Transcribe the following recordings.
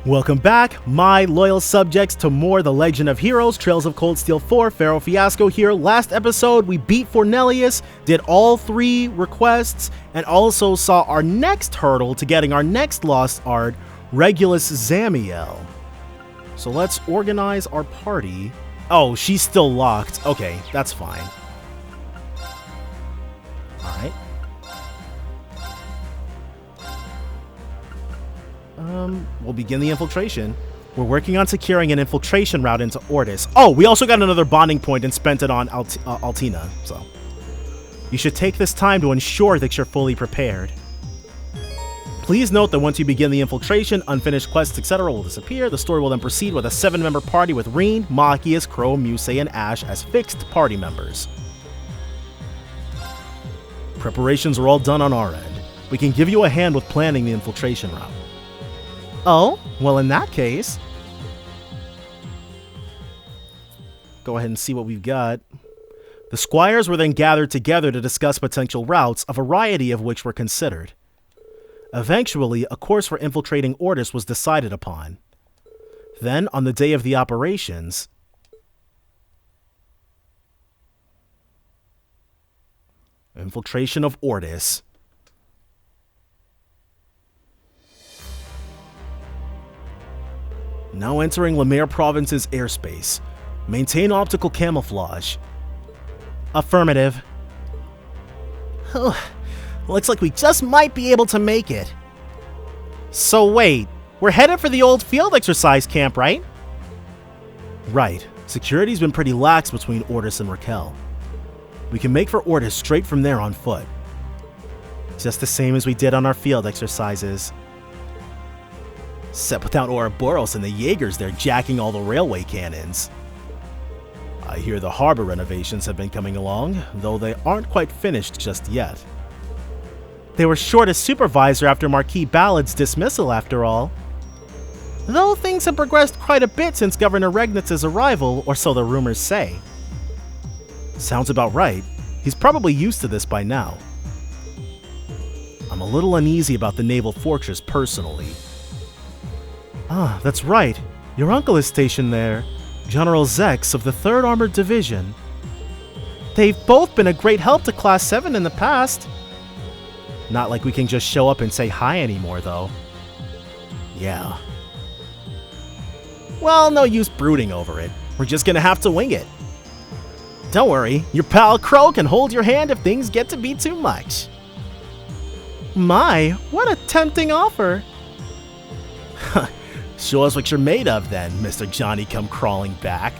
Welcome back, my loyal subjects, to more The Legend of Heroes, Trails of Cold Steel 4, Pharaoh Fiasco here. Last episode, we beat Fornelius, did all 3 requests, and also saw our next hurdle to getting our next lost art, Regulus Zamiel. So let's organize our party. Oh, she's still locked. Okay, that's fine. Alright. We'll begin the infiltration. We're working on securing an infiltration route into Ordis. Oh, we also got another bonding point and spent it on Altina, so. You should take this time to ensure that you're fully prepared. Please note that once you begin the infiltration, unfinished quests, etc. will disappear. The story will then proceed with a 7-member party with Reen, Machias, Crow, Musei, and Ash as fixed party members. Preparations are all done on our end. We can give you a hand with planning the infiltration route. Oh, well in that case, go ahead and see what we've got. The squires were then gathered together to discuss potential routes, a variety of which were considered. Eventually, a course for infiltrating Ordis was decided upon. Then, on the day of the operations, infiltration of Ordis. Now entering Lemare Province's airspace. Maintain optical camouflage. Affirmative. Looks like we just might be able to make it. So wait, we're headed for the old field exercise camp, right? Right. Security's been pretty lax between Ordis and Raquel. We can make for Ordis straight from there on foot. Just the same as we did on our field exercises. Except without Ouroboros and the Jaegers there jacking all the railway cannons. I hear the harbor renovations have been coming along, though they aren't quite finished just yet. They were short a supervisor after Marquis Ballad's dismissal, after all. Though things have progressed quite a bit since Governor Regnitz's arrival, or so the rumors say. Sounds about right. He's probably used to this by now. I'm a little uneasy about the naval fortress personally. Ah, that's right. Your uncle is stationed there. General Zex of the 3rd Armored Division. They've both been a great help to Class 7 in the past. Not like we can just show up and say hi anymore, though. Yeah. Well, no use brooding over it. We're just gonna have to wing it. Don't worry, your pal Crow can hold your hand if things get to be too much. My, what a tempting offer. Show us what you're made of then, Mr. Johnny come crawling back.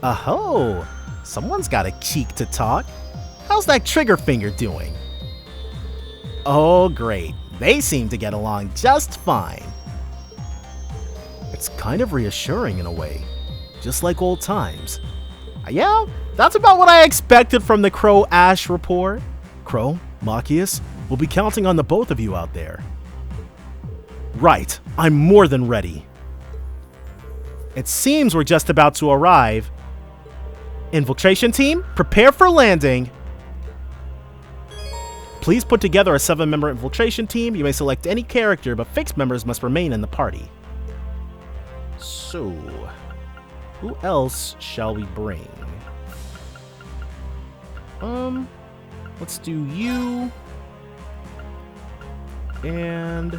Aho, someone's got a cheek to talk. How's that trigger finger doing? Oh great, they seem to get along just fine. It's kind of reassuring in a way, just like old times. Yeah, that's about what I expected from the Crow-Ash report. Crow, Machias, we'll be counting on the both of you out there. Right, I'm more than ready. It seems we're just about to arrive. Infiltration team, prepare for landing. Please put together a 7-member infiltration team. You may select any character, but fixed members must remain in the party. So, who else shall we bring? Let's do you. And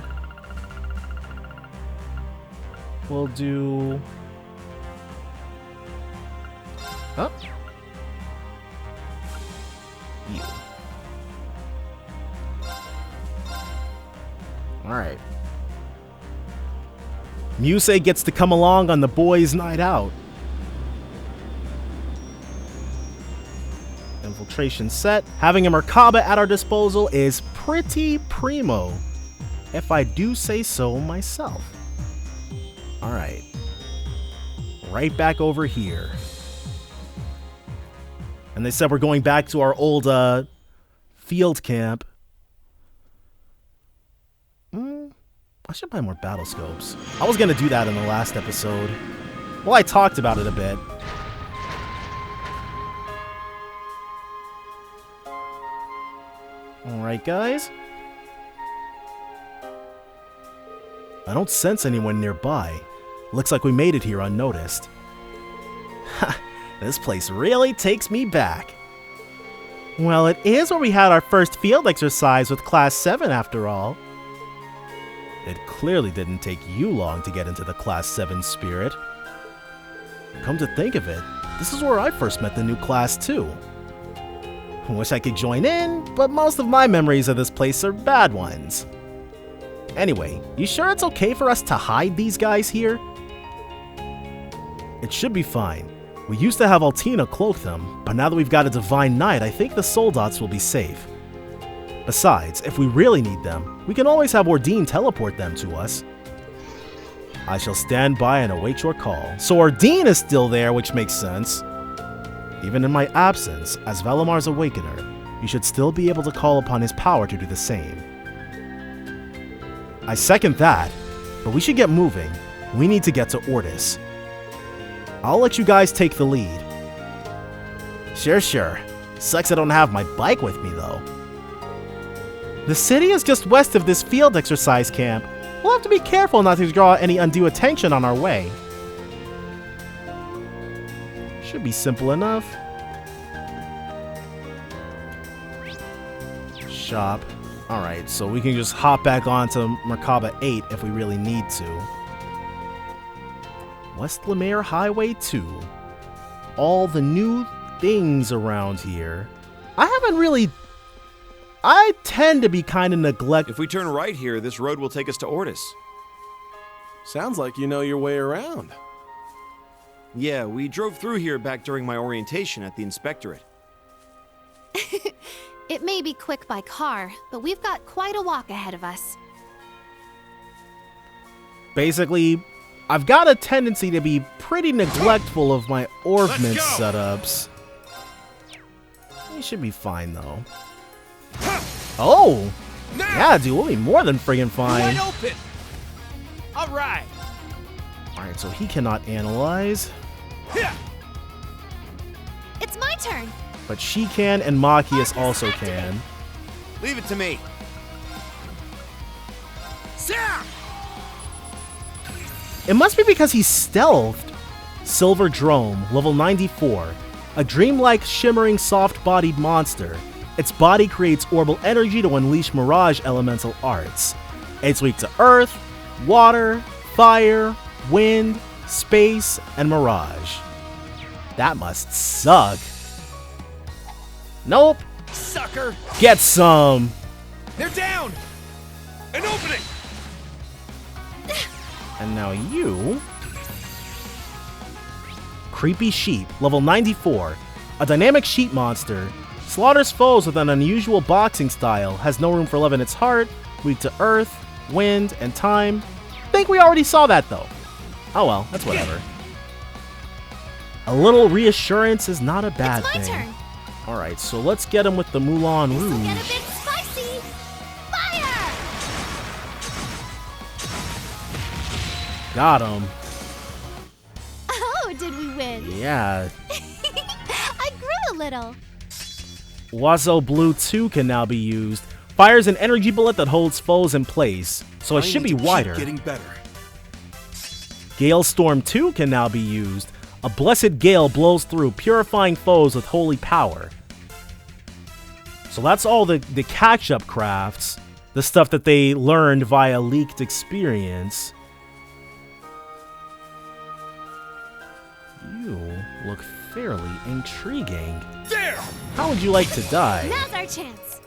we'll do... Oh. You. Alright. Musei gets to come along on the boys' night out. Infiltration set. Having a Merkaba at our disposal is pretty primo, if I do say so myself. Alright. Right back over here. And they said we're going back to our old field camp. I should buy more battle scopes. I was going to do that in the last episode. Well, I talked about it a bit. Alright, guys. I don't sense anyone nearby. Looks like we made it here unnoticed. Ha! This place really takes me back. Well, it is where we had our first field exercise with Class 7 after all. It clearly didn't take you long to get into the Class 7 spirit. Come to think of it, this is where I first met the new Class 2. Wish I could join in, but most of my memories of this place are bad ones. Anyway, you sure it's okay for us to hide these guys here? It should be fine. We used to have Altina cloak them, but now that we've got a Divine Knight, I think the Soul Dots will be safe. Besides, if we really need them, we can always have Ordine teleport them to us. I shall stand by and await your call. So Ordine is still there, which makes sense. Even in my absence, as Valimar's Awakener, you should still be able to call upon his power to do the same. I second that, but we should get moving. We need to get to Ordis. I'll let you guys take the lead. Sure. Sucks I don't have my bike with me, though. The city is just west of this field exercise camp. We'll have to be careful not to draw any undue attention on our way. Should be simple enough. Shop. Alright, so we can just hop back onto Merkaba 8 if we really need to. West Lemare Highway 2. All the new things around here. I tend to be kind of neglectful. If we turn right here, this road will take us to Ordis. Sounds like you know your way around. Yeah, we drove through here back during my orientation at the inspectorate. It may be quick by car, but we've got quite a walk ahead of us. Basically, I've got a tendency to be pretty neglectful of my orbment setups. You should be fine, though. Oh! Yeah, dude, we'll be more than friggin' fine. Wide open! Alright! Alright, so he cannot analyze. It's my turn! But she can, and Machias also can. Leave it to me. It must be because he's stealthed. Silver Drome, level 94. A dreamlike, shimmering, soft-bodied monster. Its body creates orbal energy to unleash Mirage elemental arts. It's weak to earth, water, fire, wind, space, and Mirage. That must suck. Nope. Sucker! Get some. They're down! An opening! And now you... Creepy Sheep, level 94. A dynamic sheep monster. Slaughters foes with an unusual boxing style. Has no room for love in its heart. Weak to earth, wind, and time. Think we already saw that though. Oh well, that's whatever. A little reassurance is not a bad thing. It's my turn. Alright, so let's get him with the Moulin This'll Rouge. get a bit spicy! Fire! Got him. Oh, did we win? Yeah. I grew a little. Wazo Blue 2 can now be used. Fires an energy bullet that holds foes in place, so it should be wider. Getting better. Gale Storm 2 can now be used. A blessed gale blows through, purifying foes with holy power. So that's all the catch-up crafts, the stuff that they learned via leaked experience. You look fairly intriguing. There! How would you like to die? Now's our chance.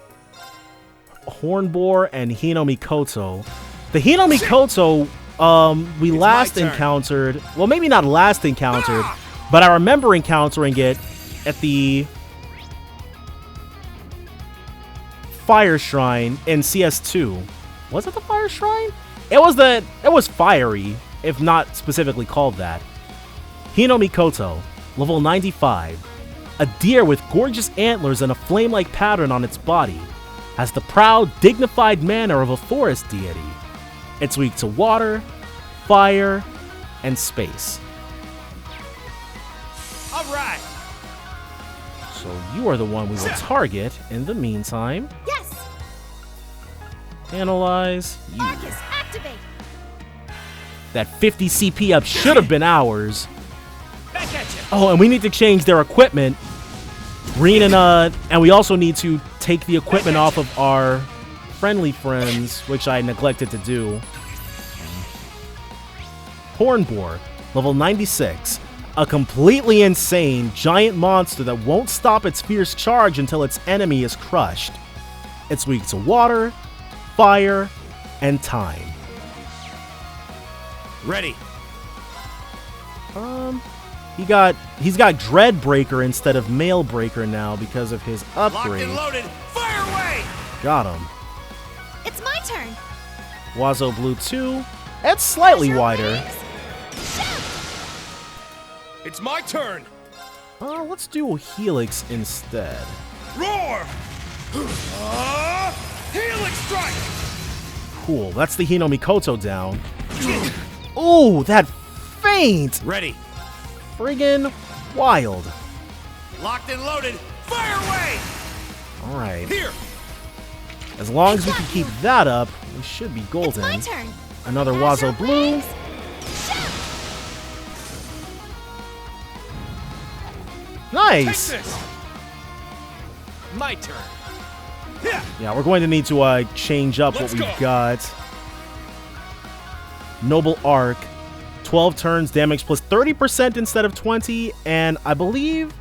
Hornboar and Hinomikoto. The Hinomikoto, we last encountered, well, maybe not last encountered, but I remember encountering it at the Fire Shrine in CS2. Was it the Fire Shrine? It was fiery, if not specifically called that. Hinomikoto, level 95. A deer with gorgeous antlers and a flame-like pattern on its body. Has the proud, dignified manner of a forest deity. It's weak to water, fire, and space. Alright! So you are the one we will target in the meantime. Yes! Analyze you. Arcus, activate! That 50 CP up should have been ours. Oh, and we need to change their equipment. Reen and we also need to take the equipment off of our friendly friends, which I neglected to do. Hornboar, level 96. A completely insane giant monster that won't stop its fierce charge until its enemy is crushed. It's weak to water, fire, and time. Ready. He's got Dreadbreaker instead of Mailbreaker now because of his upgrade. Locked and loaded. Fire away. Got him. It's my turn. Wazo Blue 2. It's slightly wider. It's my turn. Let's do Helix instead. Roar! Helix strike! Cool. That's the Hinomikoto down. Ooh, that feint! Ready. Friggin' wild. Locked and loaded. Fire away. All right. Here. As long as we can keep that up, we should be golden. It's my turn. Another Wazo Blue. Nice. Take this. My turn. Yeah, we're going to need to change up Let's what we've go. got. Noble Arc. 12 turns, damage plus 30% instead of 20, and I believe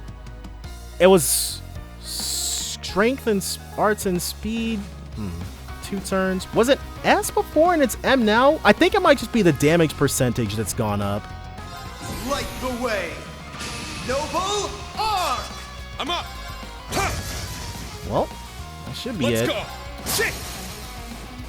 it was strength and arts and speed. 2 turns. Was it S before and it's M now? I think it might just be the damage percentage that's gone up. Light the way. Noble Arc. I'm up. Well, that should be Let's it. go. Shit.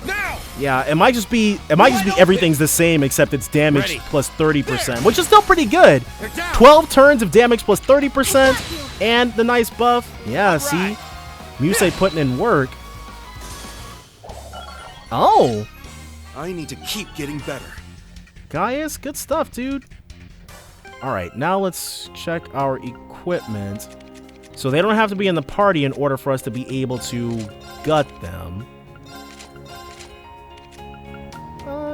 Now. Yeah, it might just be everything's the same except it's damage Ready. plus 30%, which is still pretty good. They're down. 12 turns of damage plus 30% and the nice buff. Yeah, see? Musei putting in work. Oh, I need to keep getting better. Gaius, good stuff, dude. All right, now let's check our equipment. So they don't have to be in the party in order for us to be able to gut them.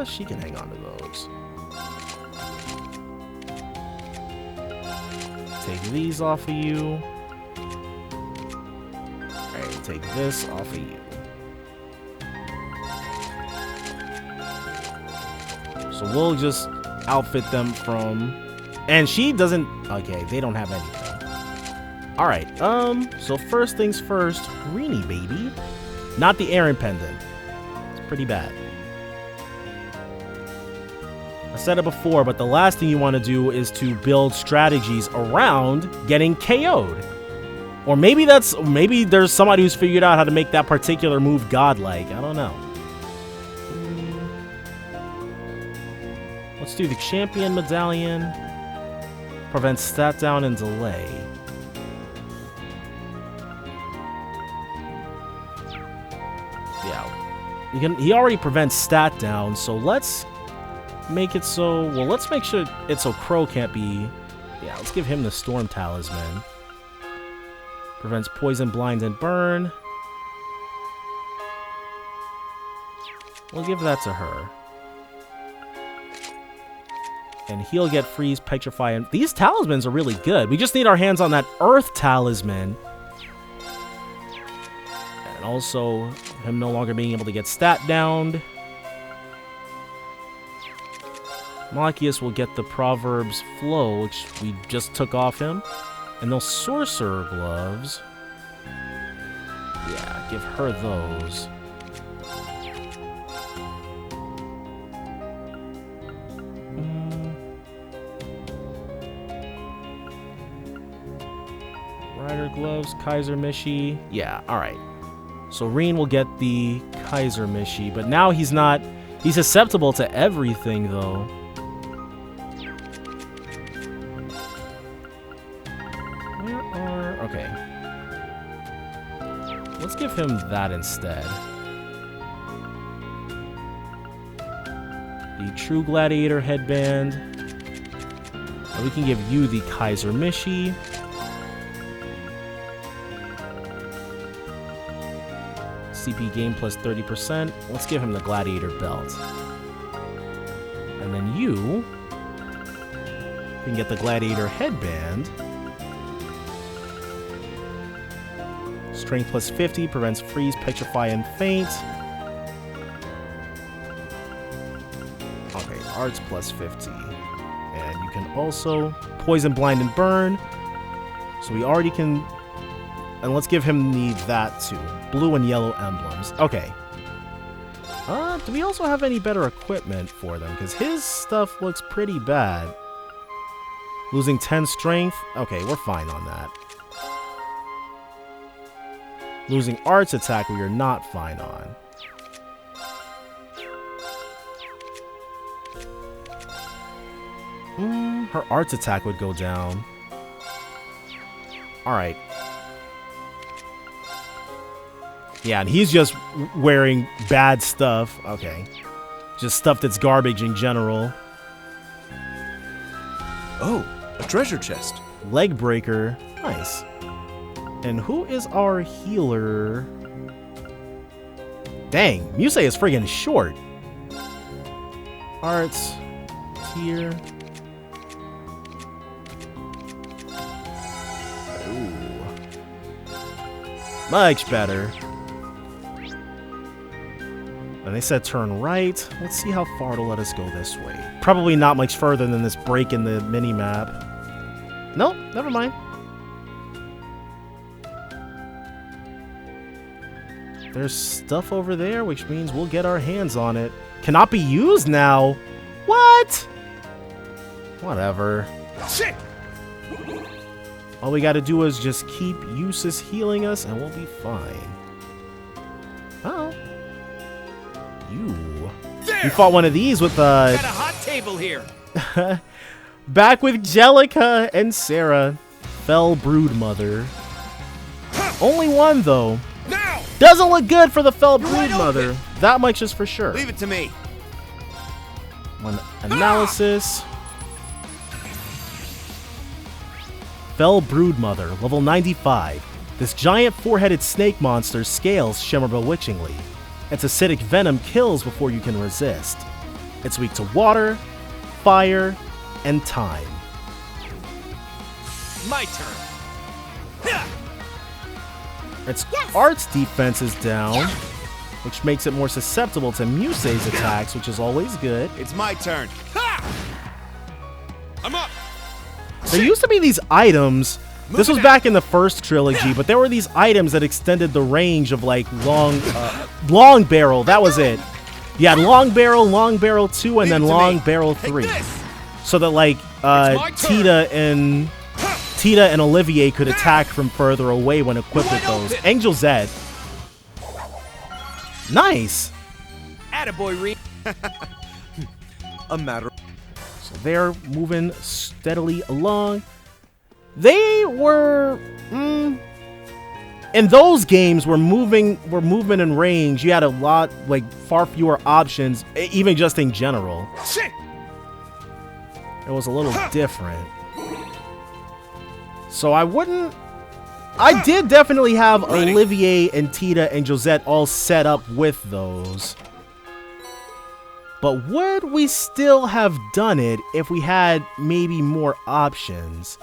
She can hang on to those. Take these off of you. Alright, take this off of you. So we'll just outfit them from... And she doesn't... Okay, they don't have anything. Alright, so first things first, Greenie baby. Not the Aaron pendant. It's pretty bad. I said it before, but the last thing you want to do is to build strategies around getting KO'd. Or maybe there's somebody who's figured out how to make that particular move godlike. I don't know. Let's do the champion medallion. Prevents stat down and delay. Yeah. He already prevents stat down, so let's make it so... Well, let's make sure it's so Crow can't be... Yeah, let's give him the Storm Talisman. Prevents poison, blind, and burn. We'll give that to her. And he'll get freeze, petrify, and... These talismans are really good. We just need our hands on that Earth Talisman. And also, him no longer being able to get stat downed. Malachius will get the Proverbs Flow, which we just took off him. And those Sorcerer Gloves. Yeah, give her those. Rider Gloves, Kaiser Mishi. Yeah, alright. So Reen will get the Kaiser Mishi, but now he's not... He's susceptible to everything, though. Okay. Let's give him that instead. The True Gladiator headband. And we can give you the Kaiser Mishi. CP gain plus 30%. Let's give him the Gladiator belt. And then you can get the Gladiator headband. Strength plus 50, prevents freeze, petrify, and faint. Okay, arts plus 50. And you can also poison, blind, and burn. So we already can... And let's give him that too. Blue and yellow emblems. Okay. Do we also have any better equipment for them? Because his stuff looks pretty bad. Losing 10 strength. Okay, we're fine on that. Losing arts attack, we are not fine on. Her arts attack would go down. Alright. Yeah, and he's just wearing bad stuff. Okay. Just stuff that's garbage in general. Oh, a treasure chest. Leg breaker. Nice. And who is our healer? Dang, Musei is friggin' short. Arts. Here. Ooh. Much better. And they said turn right. Let's see how far it'll let us go this way. Probably not much further than this break in the mini-map. Nope, never mind. There's stuff over there, which means we'll get our hands on it. Cannot be used now? What? Whatever. Shit! All we gotta do is just keep Eustace healing us and we'll be fine. Oh. You fought one of these with Got a hot table here. back with Jellica and Sarah. Fell Broodmother. Only one though. Now! Doesn't look good for the Fell wide Broodmother. open. That much is for sure. Leave it to me. One analysis. Fell Broodmother, level 95. This giant four-headed snake monster's scales shimmer bewitchingly. Its acidic venom kills before you can resist. It's weak to water, fire, and time. My turn. Its arts defense is down, which makes it more susceptible to Musei's attacks, which is always good. It's my turn. I'm up. There used to be these items. This was back in the first trilogy, but there were these items that extended the range of like long barrel. That was it. You had long barrel 2, and then long barrel 3. So that like Tita and Olivier could attack from further away when equipped with those. Angel Z. Nice. Attaboy, Reed. A matter. So they're moving steadily along. They were in those games were movement and range. You had a lot, like far fewer options, even just in general. Shit. It was a little different. So I did definitely have Olivier and Tita and Josette all set up with those. But would we still have done it if we had maybe more options?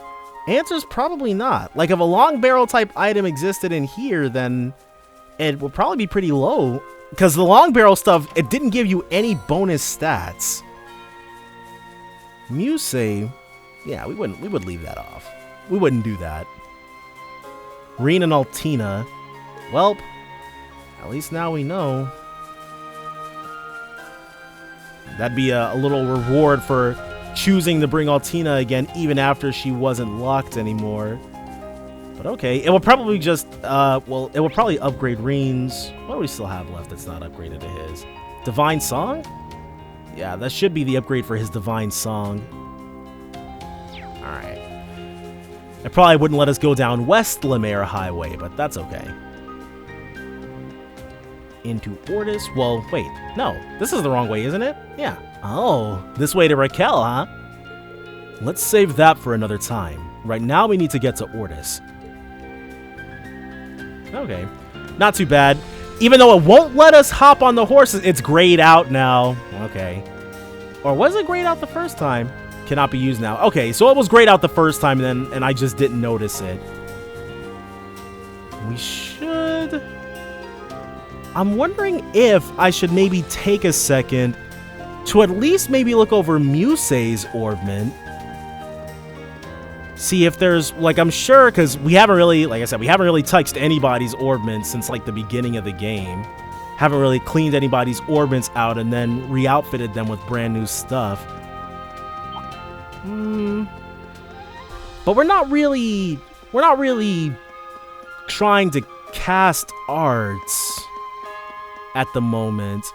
Answer's probably not. Like, if a long barrel type item existed in here, then it would probably be pretty low. Because the long barrel stuff, it didn't give you any bonus stats. Musei, yeah, we would leave that off. We wouldn't do that. Reen and Altina, welp, at least now we know. That'd be a little reward for choosing to bring Altina again, even after she wasn't locked anymore. But okay, it will probably just, it will probably upgrade Reen's. What do we still have left that's not upgraded to his? Divine Song? Yeah, that should be the upgrade for his Divine Song. Alright. It probably wouldn't let us go down West Lemaire Highway, but that's okay. Into Ordis? Well, wait, no, this is the wrong way, isn't it? Yeah. Oh, this way to Raquel, huh? Let's save that for another time. Right now we need to get to Ordis. Okay, not too bad. Even though it won't let us hop on the horses, it's grayed out now. Okay. Or was it grayed out the first time? Cannot be used now. Okay, so it was grayed out the first time and I just didn't notice it. We should... I'm wondering if I should maybe take a second to at least maybe look over Musei's orbment. See if there's, like, I'm sure, because we haven't really, like I said, we haven't really touched anybody's orbment since, like, the beginning of the game. Haven't really cleaned anybody's orbments out and then re-outfitted them with brand new stuff. But we're not really trying to cast arts at the moment.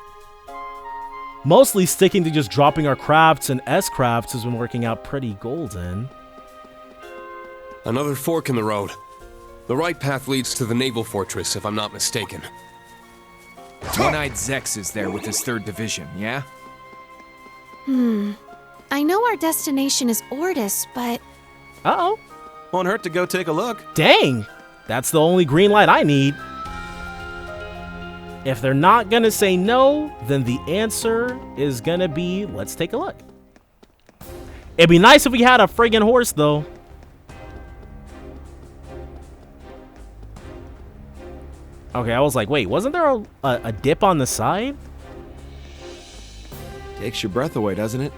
Mostly sticking to just dropping our crafts, and S-crafts has been working out pretty golden. Another fork in the road. The right path leads to the naval fortress, if I'm not mistaken. One-eyed Zex is there with his 3rd division, yeah? I know our destination is Ordis, but Uh-oh. Won't hurt to go take a look. Dang! That's the only green light I need. If they're not gonna say no, then the answer is gonna be, let's take a look. It'd be nice if we had a friggin' horse, though. Okay, I was like, wait, wasn't there a dip on the side? Takes your breath away, doesn't it?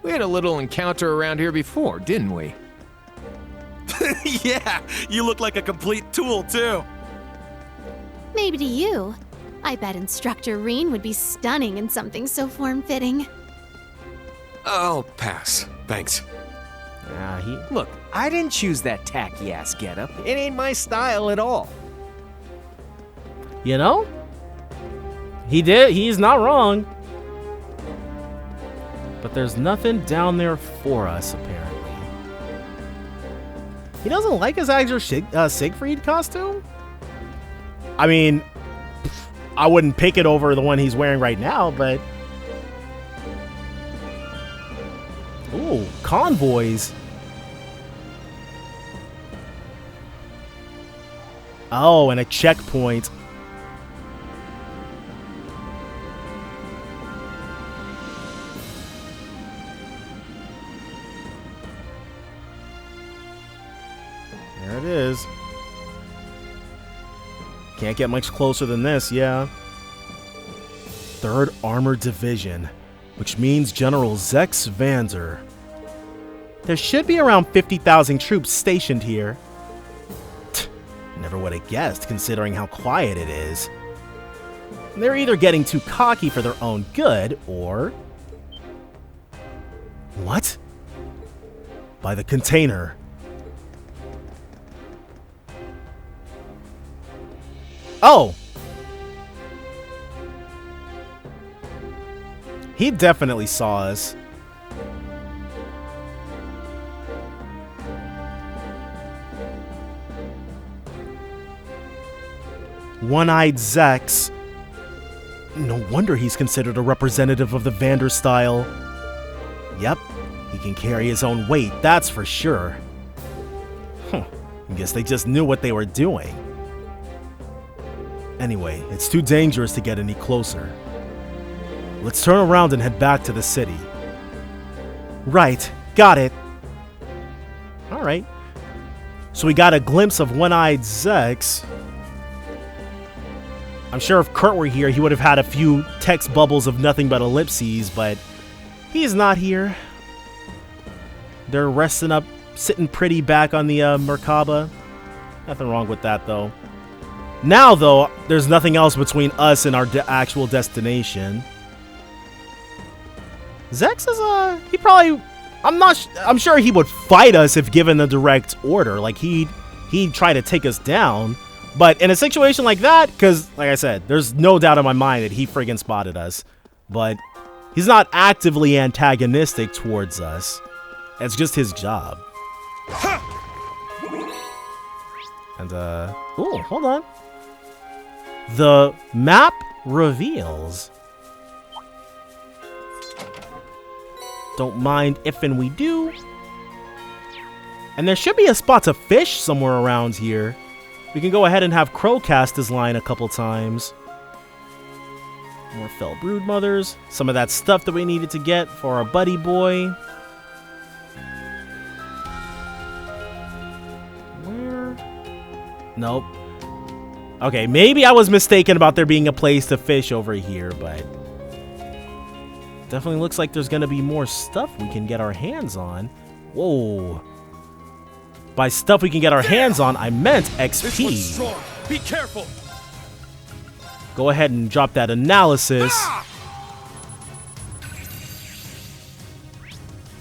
We had a little encounter around here before, didn't we? Yeah, you look like a complete tool, too. maybe to you. I bet Instructor Reen would be stunning in something so form-fitting. I'll pass. Thanks. Look, I didn't choose that tacky-ass getup. It ain't my style at all. You know? He did. He's not wrong. But there's nothing down there for us, apparently. He doesn't like his Axel Siegfried costume? I mean, I wouldn't pick it over the one he's wearing right now, but... Ooh, convoys. Oh, and a checkpoint. There it is. Can't get much closer than this, yeah. 3rd Armored Division, which means General Zex Vanzer. There should be around 50,000 troops stationed here. Never would have guessed, considering how quiet it is. They're either getting too cocky for their own good, or... What? By the container. Oh! He definitely saw us. One-eyed Zex. No wonder he's considered a representative of the Vander style. Yep, he can carry his own weight, that's for sure. I guess they just knew what they were doing. Anyway, it's too dangerous to get any closer. Let's turn around and head back to the city. Right, got it. Alright. So we got a glimpse of One-eyed Zex. I'm sure if Kurt were here, he would have had a few text bubbles of nothing but ellipses, but he's not here. They're resting up, sitting pretty back on the Merkaba. Nothing wrong with that, though. Now, though, there's nothing else between us and our actual destination. Zex is, he probably... I'm sure he would fight us if given the direct order. Like, he'd try to take us down. But in a situation like that, because, like I said, there's no doubt in my mind that he friggin' spotted us. But he's not actively antagonistic towards us. It's just his job. And, ooh, hold on. The map reveals. Don't mind if and we do. And there should be a spot to fish somewhere around here. We can go ahead and have Crow cast his line a couple times. More fell brood mothers. Some of that stuff that we needed to get for our buddy boy. Where? Nope. Okay, maybe I was mistaken about there being a place to fish over here, but definitely looks like there's gonna be more stuff we can get our hands on. Whoa. By stuff we can get our hands on, I meant XP. This one's strong. Be careful. Go ahead and drop that analysis.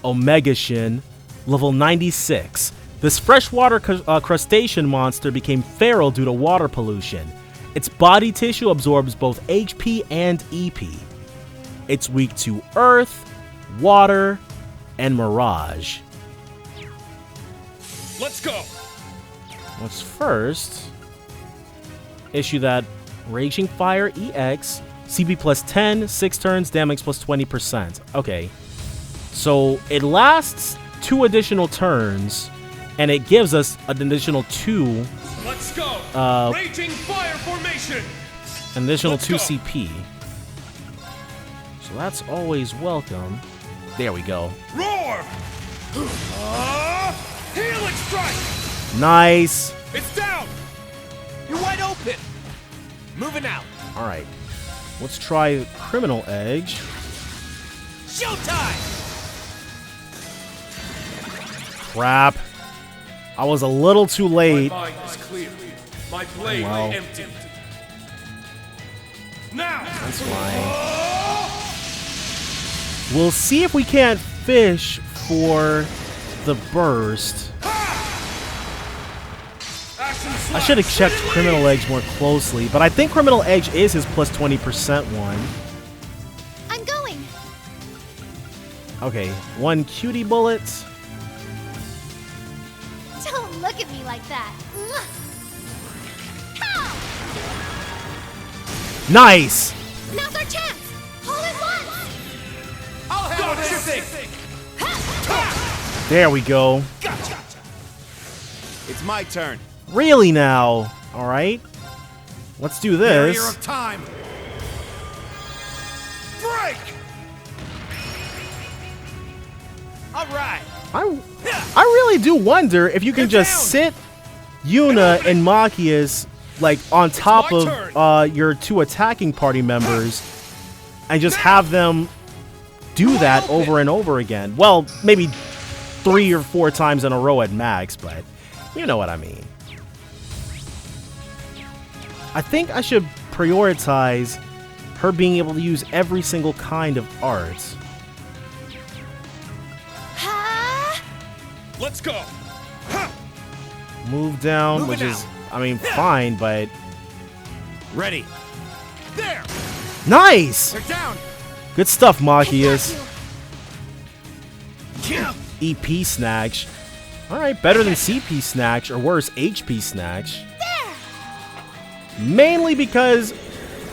Omega Shin, level 96. This freshwater crustacean monster became feral due to water pollution. Its body tissue absorbs both HP and EP. It's weak to earth, water, and mirage. Let's go. Let's first issue that Raging Fire EX, CP plus 10, 6 turns, damage plus 20%. Okay, so it lasts 2 additional turns, and it gives us an additional 2. Let's go. Raging Fire formation. An additional Let's 2 go. CP. So that's always welcome. There we go. Roar. Helix strike. Nice. It's down! You're wide open! Moving out! All right, let's try Criminal Edge. Showtime! Crap. I was a little too late. My mind is clear. My blade Well. empty. Now. That's fine. We'll see if we can't fish for the burst. I should have checked Criminal Edge more closely, but I think Criminal Edge is his plus 20% one. I'm going. Okay, 1 cutie bullet. Don't look at me like that. Pow! Nice! Now's our chance. All at once. I'll handle this thing! There we go. Gotcha! It's my turn. Really now? All right. Let's do Barrier this. of time. Break. Alright! I really do wonder if you can Get just down. sit Yuna and Machias like on top my of turn. your 2 attacking party members and just have them do that open. over and over again. Well, maybe 3 or 4 times in a row at max, but you know what I mean. I think I should prioritize her being able to use every single kind of art. Ha! Let's go. Move down, Moving which is, out. I mean, fine, but Ready. There! nice! They're down. Good stuff, Machias. Yeah. EP Snatch. Alright, better than CP Snatch, or worse, HP Snatch. Mainly because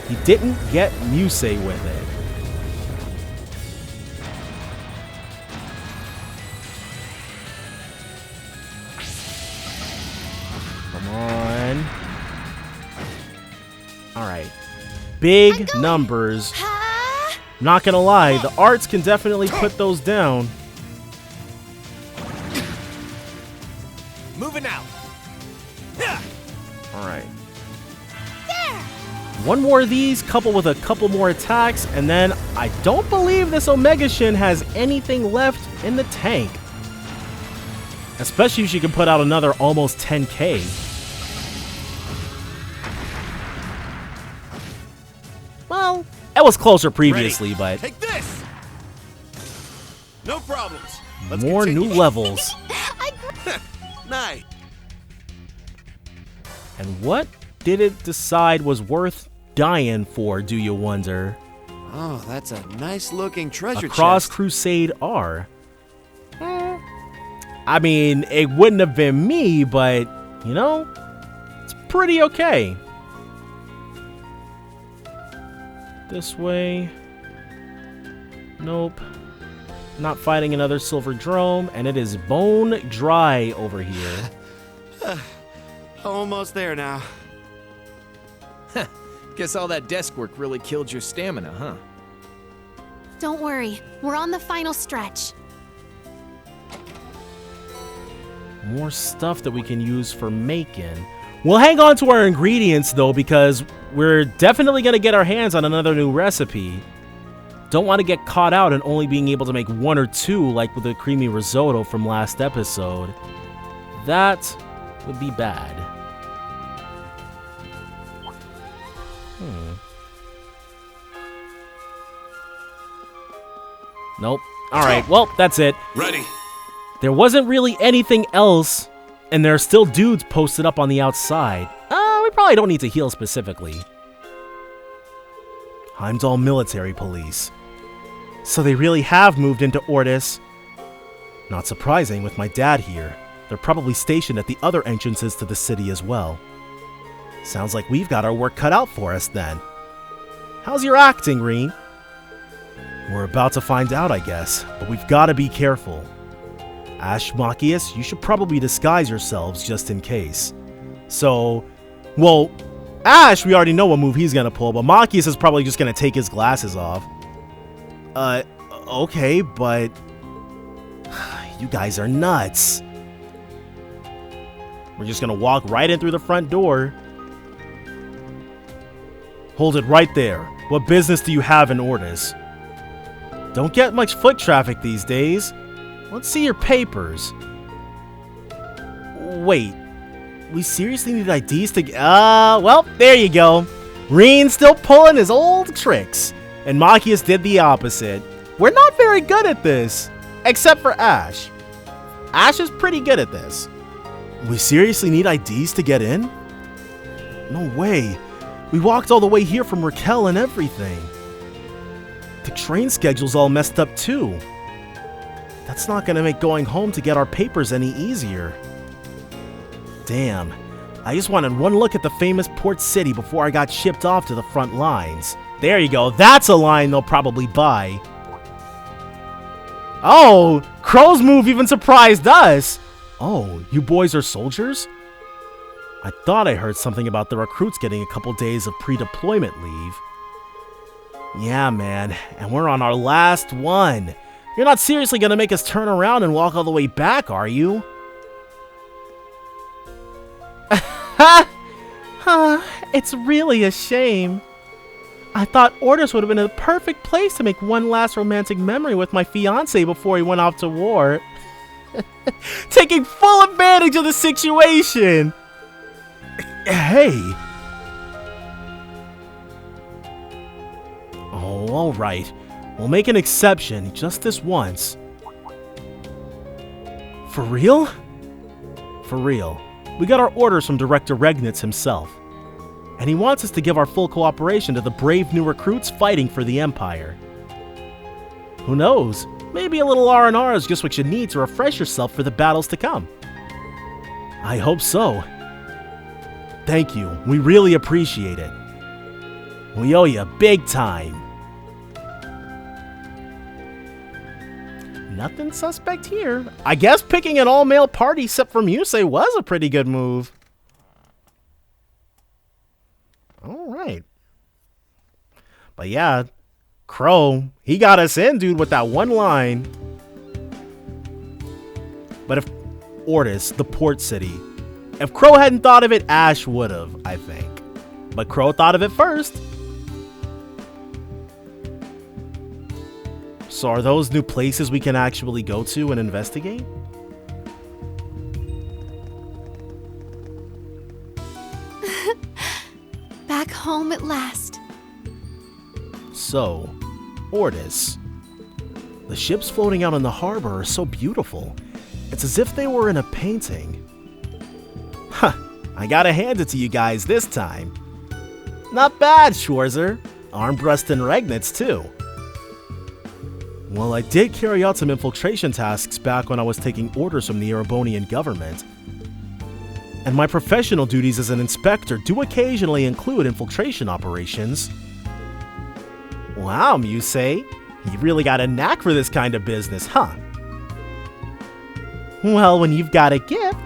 he didn't get Musei with it. Come on. Alright. Big numbers. Ha! Not gonna lie, the arts can definitely put those down. Moving out! Alright. There! One more of these, coupled with a couple more attacks, and then I don't believe this Omega Shin has anything left in the tank. Especially if she can put out another almost 10k. Well, it was closer previously, but Take this. No problems. Let's more continue. new levels. Night. And what did it decide was worth dying for, do you wonder? Oh, that's a nice looking treasure A Cross chest. Crusade R. I mean, it wouldn't have been me, but, you know, it's pretty okay. This way. Nope. Not fighting another silver drome, and it is bone dry over here. Almost there now. Guess all that desk work really killed your stamina, huh? Don't worry, we're on the final stretch. More stuff that we can use for making. We'll hang on to our ingredients, though, because we're definitely going to get our hands on another new recipe. Don't want to get caught out and only being able to make one or two, like with the creamy risotto from last episode. That would be bad. Nope. Alright, well, that's it. Ready. There wasn't really anything else, and there are still dudes posted up on the outside. We probably don't need to heal specifically. Heimdall Military Police. So they really have moved into Ordis. Not surprising with my dad here. They're probably stationed at the other entrances to the city as well. Sounds like we've got our work cut out for us then. How's your acting, Reen? We're about to find out, I guess, but we've got to be careful. Ash, Machias, you should probably disguise yourselves just in case. So, well, Ash, we already know what move he's gonna pull, but Machias is probably just gonna take his glasses off. Okay, but you guys are nuts. We're just gonna walk right in through the front door. Hold it right there. What business do you have in Ordis? Don't get much foot traffic these days. Let's see your papers. Wait. We seriously need IDs to well, there you go. Reen's still pulling his old tricks. And Machias did the opposite. We're not very good at this. Except for Ash. Ash is pretty good at this. We seriously need IDs to get in? No way. We walked all the way here from Raquel and everything. The train schedule's all messed up too. That's not gonna make going home to get our papers any easier. Damn. I just wanted one look at the famous port city before I got shipped off to the front lines. There you go. That's a line they'll probably buy. Oh, Crow's move even surprised us. Oh, you boys are soldiers? I thought I heard something about the recruits getting a couple days of pre-deployment leave. Yeah, man, and we're on our last one. You're not seriously gonna make us turn around and walk all the way back, are you? It's really a shame. I thought Ordis would have been a perfect place to make one last romantic memory with my fiancé before he went off to war. Taking full advantage of the situation. Hey. Oh, all right. We'll make an exception, just this once. For real? For real. We got our orders from Director Regnitz himself. And he wants us to give our full cooperation to the brave new recruits fighting for the Empire. Who knows? Maybe a little R&R is just what you need to refresh yourself for the battles to come. I hope so. Thank you. We really appreciate it. We owe you big time. Nothing suspect here. I guess picking an all-male party except for Musei was a pretty good move. Alright. But yeah, Crow, he got us in, dude, with that one line. But if Ordis, the port city, if Crow hadn't thought of it, Ash would have, I think. But Crow thought of it first. So are those new places we can actually go to and investigate? Back home at last. So, Ordis. The ships floating out in the harbor are so beautiful. It's as if they were in a painting. Huh, I gotta hand it to you guys this time. Not bad, Schwarzer. Armbrust and Regnitz, too. Well, I did carry out some infiltration tasks back when I was taking orders from the Erebonian government. And my professional duties as an inspector do occasionally include infiltration operations. Wow, Musei. You really got a knack for this kind of business, huh? Well, when you've got a gift.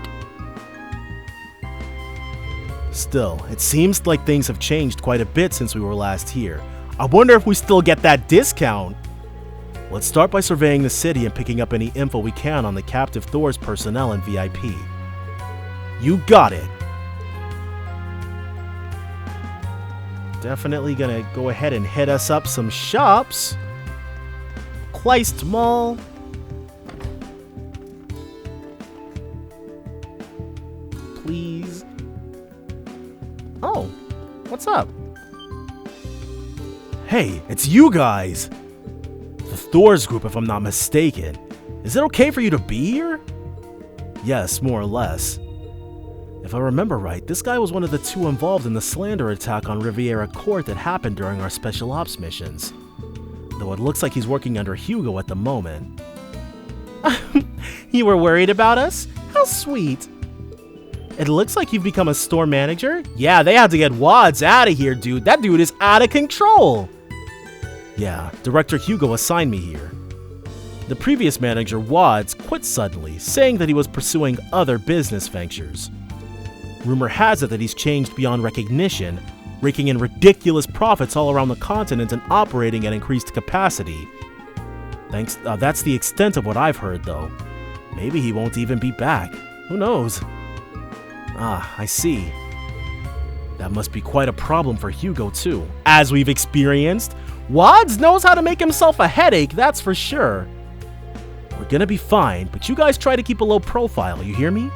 Still, it seems like things have changed quite a bit since we were last here. I wonder if we still get that discount. Let's start by surveying the city and picking up any info we can on the captive Thor's personnel and VIP. You got it. Definitely gonna go ahead and hit us up some shops. Kleist Mall. Please. Oh, what's up? Hey, it's you guys! The Thor's group, if I'm not mistaken. Is it okay for you to be here? Yes, more or less. If I remember right, this guy was one of the two involved in the slander attack on Riviera Court that happened during our special ops missions. Though it looks like he's working under Hugo at the moment. You were worried about us? How sweet. It looks like you've become a store manager? Yeah, they had to get Wads out of here, dude. That dude is out of control. Yeah, Director Hugo assigned me here. The previous manager, Wads, quit suddenly, saying that he was pursuing other business ventures. Rumor has it that he's changed beyond recognition, raking in ridiculous profits all around the continent and operating at increased capacity. That's the extent of what I've heard, though. Maybe he won't even be back. Who knows? Ah, I see. That must be quite a problem for Hugo, too. As we've experienced, Wads knows how to make himself a headache, that's for sure. We're gonna be fine, but you guys try to keep a low profile, you hear me?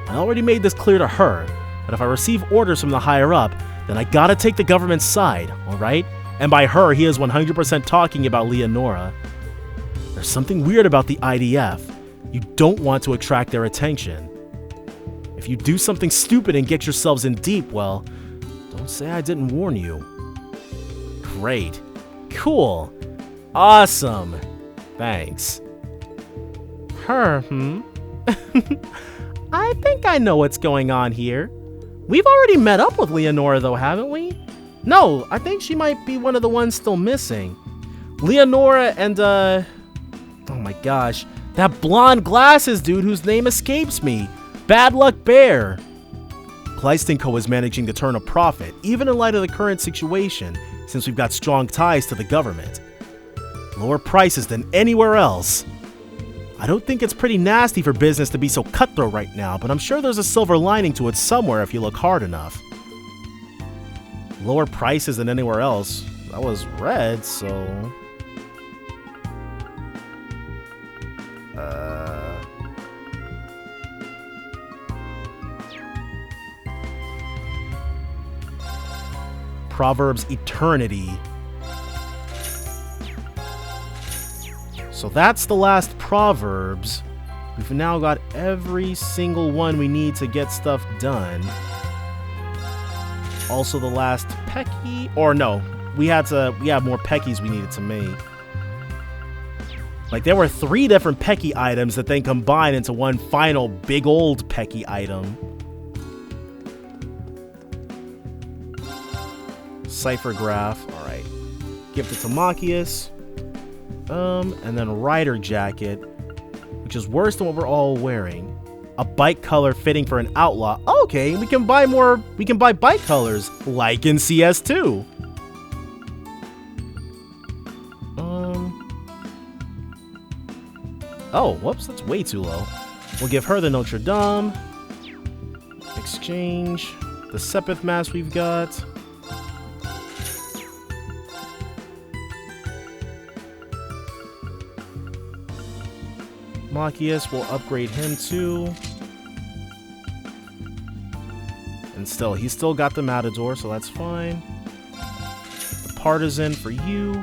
I already made this clear to her, but if I receive orders from the higher up, then I gotta take the government's side, alright? And by her, he is 100% talking about Leonora. There's something weird about the IDF. You don't want to attract their attention. If you do something stupid and get yourselves in deep, well, don't say I didn't warn you. Great. Cool. Awesome. Thanks. I think I know what's going on here. We've already met up with Leonora, though, haven't we? No, I think she might be one of the ones still missing. Leonora and, oh my gosh, that blonde glasses dude whose name escapes me. Bad Luck Bear. Kleist & Co. is managing to turn a profit, even in light of the current situation, since we've got strong ties to the government. Lower prices than anywhere else. I don't think it's pretty nasty for business to be so cutthroat right now, but I'm sure there's a silver lining to it somewhere if you look hard enough. Lower prices than anywhere else. That was red, so... Proverbs Eternity. So that's the last Proverbs. We've now got every single one we need to get stuff done. Also the last Pecky, or no, we have more Peckies we needed to make. Like there were 3 different Pecky items that then combine into one final big old Pecky item. Cipher Graph, alright. Gift it to Machias. And then Rider Jacket, which is worse than what we're all wearing. A bike color fitting for an outlaw. Okay, we can buy more. We can buy bike colors, like in CS2. Oh, whoops, that's way too low. We'll give her the Notre Dame. Exchange. The Sepith mask we've got. Machias will upgrade him too. And still, he's still got the Matador, so that's fine. The Partisan for you.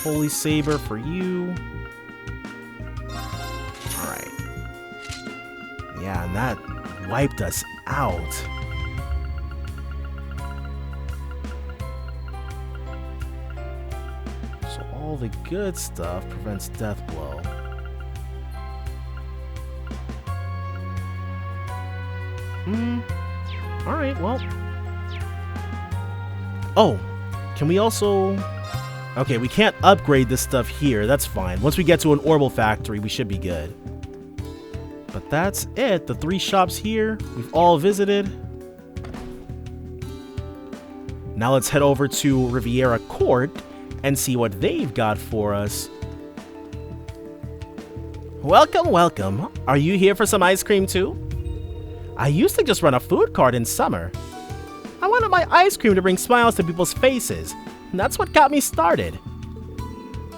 Holy Saber for you. Alright. Yeah, and that wiped us out. So all the good stuff prevents death blow. Alright, well. Oh, can we also... Okay, we can't upgrade this stuff here. That's fine. Once we get to an Orbital factory, we should be good. But that's it. The 3 shops here, we've all visited. Now let's head over to Riviera Court and see what they've got for us. Welcome, welcome. Are you here for some ice cream too? I used to just run a food cart in summer. I wanted my ice cream to bring smiles to people's faces, and that's what got me started.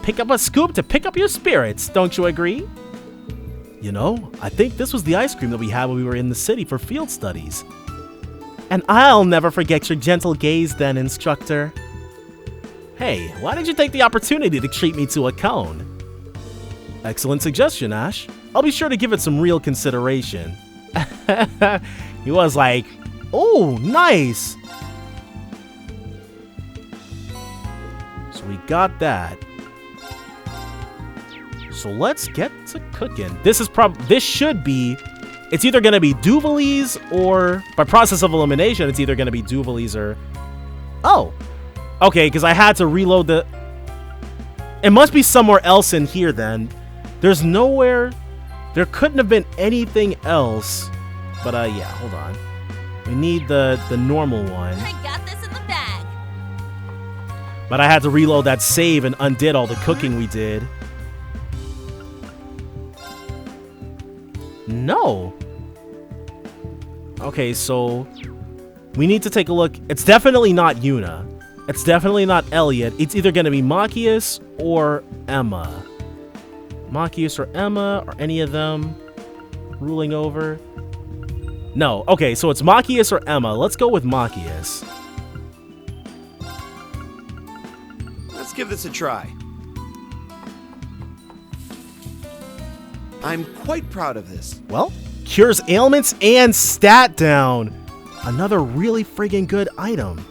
Pick up a scoop to pick up your spirits, don't you agree? You know, I think this was the ice cream that we had when we were in the city for field studies. And I'll never forget your gentle gaze then, instructor. Hey, why did you take the opportunity to treat me to a cone? Excellent suggestion, Ash. I'll be sure to give it some real consideration. He was like, oh, nice. So we got that. So let's get to cooking. This should be, it's either going to be Duvalese or, by process of elimination, it's either going to be Duvalese or, oh, okay, because I had to reload the, it must be somewhere else in here then. There's nowhere, there couldn't have been anything else, but yeah, hold on. We need the normal one. I got this in the bag. But I had to reload that save and undid all the cooking we did. No. Okay, so we need to take a look. It's definitely not Yuna. It's definitely not Elliot. It's either going to be Machias or Emma. Machias or Emma or any of them ruling over. No. Okay, so it's Machias or Emma. Let's go with Machias. Let's give this a try. I'm quite proud of this. Well, cures ailments and stat down. Another really friggin' good item.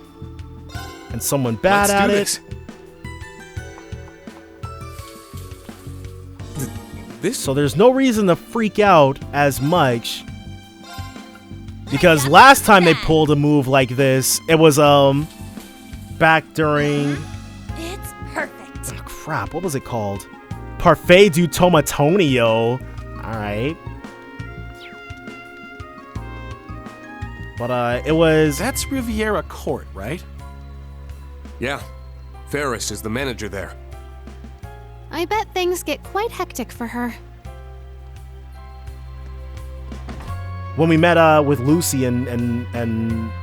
And someone bad at it. So there's no reason to freak out as much. Because last time they pulled a move like this, it was back during, It's perfect. oh, crap, what was it called? Parfait du Tomatonio. Alright. But it was, That's Riviera Court, right? Yeah. Ferris is the manager there. I bet things get quite hectic for her. when we met with Lucy and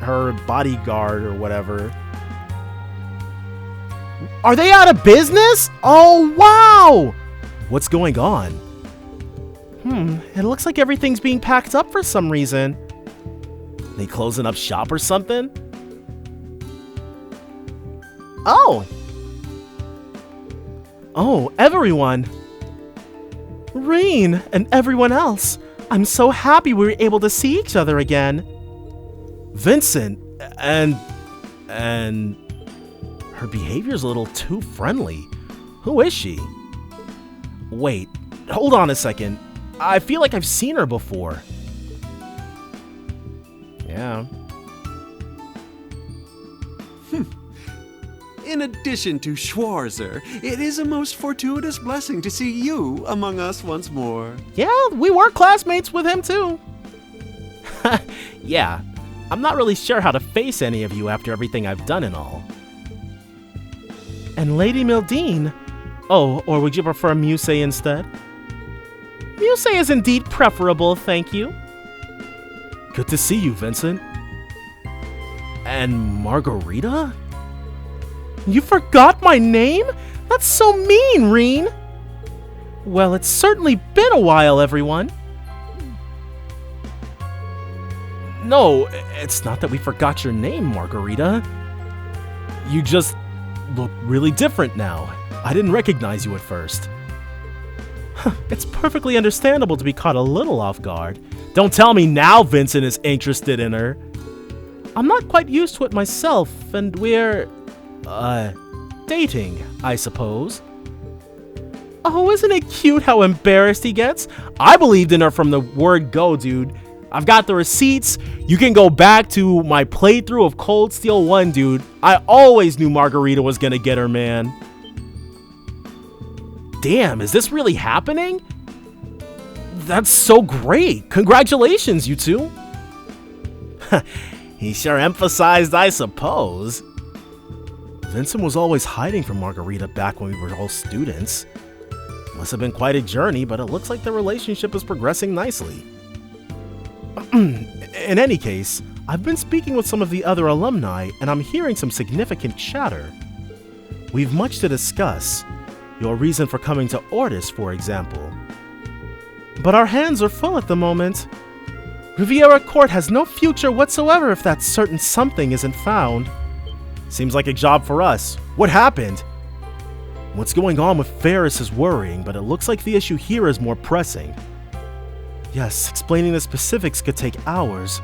her bodyguard or whatever. Are they out of business? Oh, wow! What's going on? It looks like everything's being packed up for some reason. They closing up shop or something? Oh! Oh, everyone! Rain and everyone else! I'm so happy we were able to see each other again. Vincent and her behavior's a little too friendly. Who is she? Wait, hold on a second. I feel like I've seen her before. Yeah. In addition to Schwarzer, it is a most fortuitous blessing to see you among us once more. Yeah, we were classmates with him too. Yeah, I'm not really sure how to face any of you after everything I've done and all. And Lady Mildine? Oh, or would you prefer Muse instead? Muse is indeed preferable, thank you. Good to see you, Vincent. And Margarita? You forgot my name? That's so mean, Reen. Well, it's certainly been a while, everyone. No, it's not that we forgot your name, Margarita. You just look really different now. I didn't recognize you at first. It's perfectly understandable to be caught a little off guard. Don't tell me now Vincent is interested in her. I'm not quite used to it myself, and we're... dating, I suppose. Oh, isn't it cute how embarrassed he gets? I believed in her from the word go, dude. I've got the receipts. You can go back to my playthrough of Cold Steel 1, dude. I always knew Margarita was gonna get her, man. Damn, is this really happening? That's so great! Congratulations, you two! He sure emphasized, I suppose. Vincent was always hiding from Margarita back when we were all students. Must have been quite a journey, but it looks like the relationship is progressing nicely. In any case, I've been speaking with some of the other alumni, and I'm hearing some significant chatter. We've much to discuss. Your reason for coming to Ordis, for example. But our hands are full at the moment. Riviera Court has no future whatsoever if that certain something isn't found. Seems like a job for us. What happened? What's going on with Ferris is worrying, but it looks like the issue here is more pressing. Yes, explaining the specifics could take hours.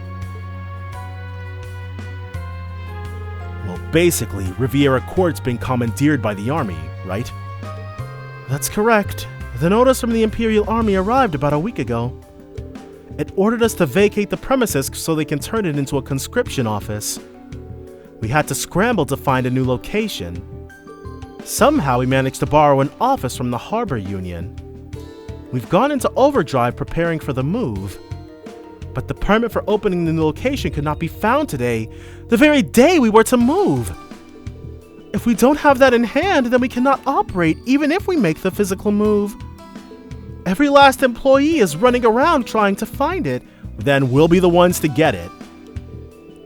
Well, basically, Riviera Court's been commandeered by the army, right? That's correct. The notice from the Imperial Army arrived about a week ago. It ordered us to vacate the premises so they can turn it into a conscription office. We had to scramble to find a new location. Somehow we managed to borrow an office from the Harbor Union. We've gone into overdrive preparing for the move. But the permit for opening the new location could not be found today, the very day we were to move. If we don't have that in hand, then we cannot operate even if we make the physical move. Every last employee is running around trying to find it. Then we'll be the ones to get it.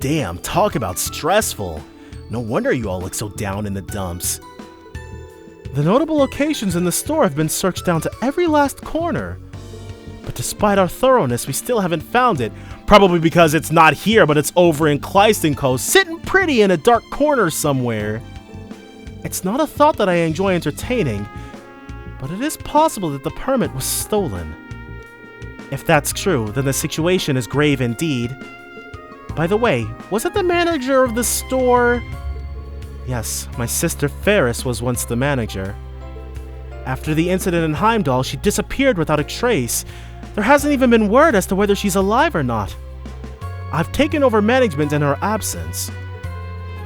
Damn, talk about stressful. No wonder you all look so down in the dumps. The notable locations in the store have been searched down to every last corner. But despite our thoroughness, we still haven't found it. Probably because it's not here, but it's over in Clystenco, sitting pretty in a dark corner somewhere. It's not a thought that I enjoy entertaining, but it is possible that the permit was stolen. If that's true, then the situation is grave indeed. By the way, was it the manager of the store? Yes, my sister Ferris was once the manager. After the incident in Heimdall, she disappeared without a trace. There hasn't even been word as to whether she's alive or not. I've taken over management in her absence.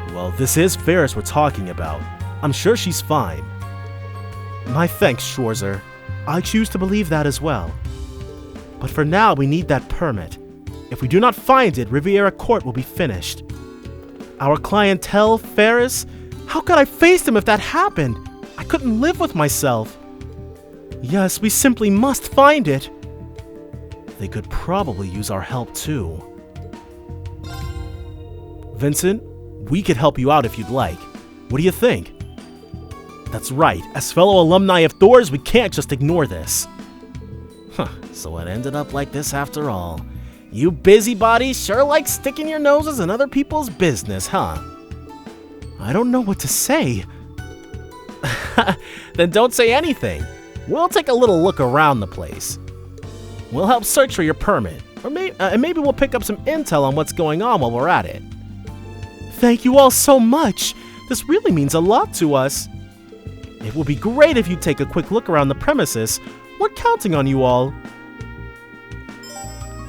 Well, this is Ferris we're talking about. I'm sure she's fine. My thanks, Schwarzer. I choose to believe that as well. But for now, we need that permit. If we do not find it, Riviera Court will be finished. Our clientele, Ferris? How could I face him if that happened? I couldn't live with myself. Yes, we simply must find it. They could probably use our help too. Vincent, we could help you out if you'd like. What do you think? That's right, as fellow alumni of Thor's, we can't just ignore this. So it ended up like this after all. You busybodies sure like sticking your noses in other people's business, huh? I don't know what to say. Then don't say anything. We'll take a little look around the place. We'll help search for your permit, or maybe we'll pick up some intel on what's going on while we're at it. Thank you all so much. This really means a lot to us. It would be great if you'd take a quick look around the premises. We're counting on you all.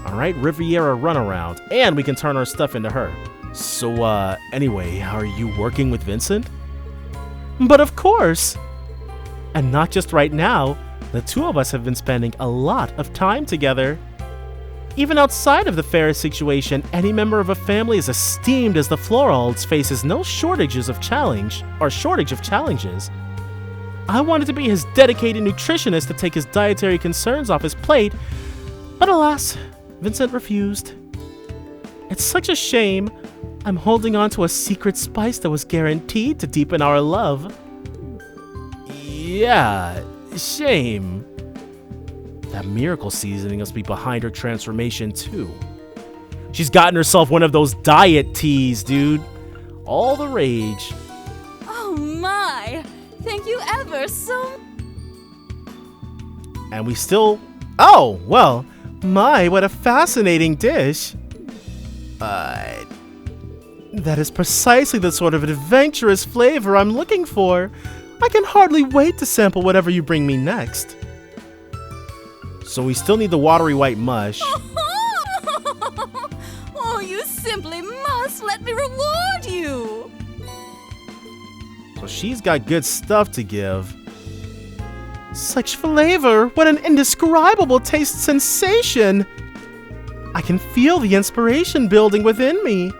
Alright, Riviera runaround, and we can turn our stuff into her. So, anyway, are you working with Vincent? But of course! And not just right now, the two of us have been spending a lot of time together. Even outside of the Ferris situation, any member of a family as esteemed as the Floralds faces no shortage of challenges. I wanted to be his dedicated nutritionist to take his dietary concerns off his plate, but alas, Vincent refused. It's such a shame. I'm holding on to a secret spice that was guaranteed to deepen our love. Yeah, shame. That miracle seasoning must be behind her transformation too. She's gotten herself one of those diet teas, dude. All the rage. Oh my! Thank you ever so... And we still... Oh, well, my, what a fascinating dish. That is precisely the sort of adventurous flavor I'm looking for. I can hardly wait to sample whatever you bring me next. So we still need the watery white mush. Oh, you simply must let me reward you. So she's got good stuff to give. Such flavor! What an indescribable taste sensation! I can feel the inspiration building within me.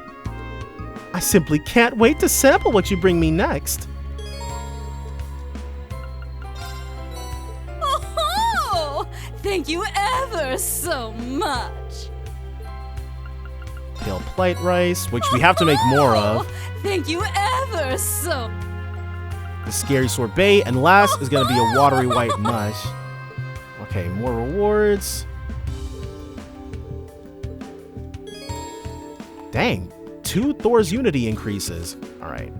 I simply can't wait to sample what you bring me next. Oh, thank you ever so much. Pale plate rice, which we have to make more of. Thank you ever so. The scary sorbet, and last is going to be a watery white mush. Okay, more rewards. Dang, 2 Thor's Unity increases. Alright.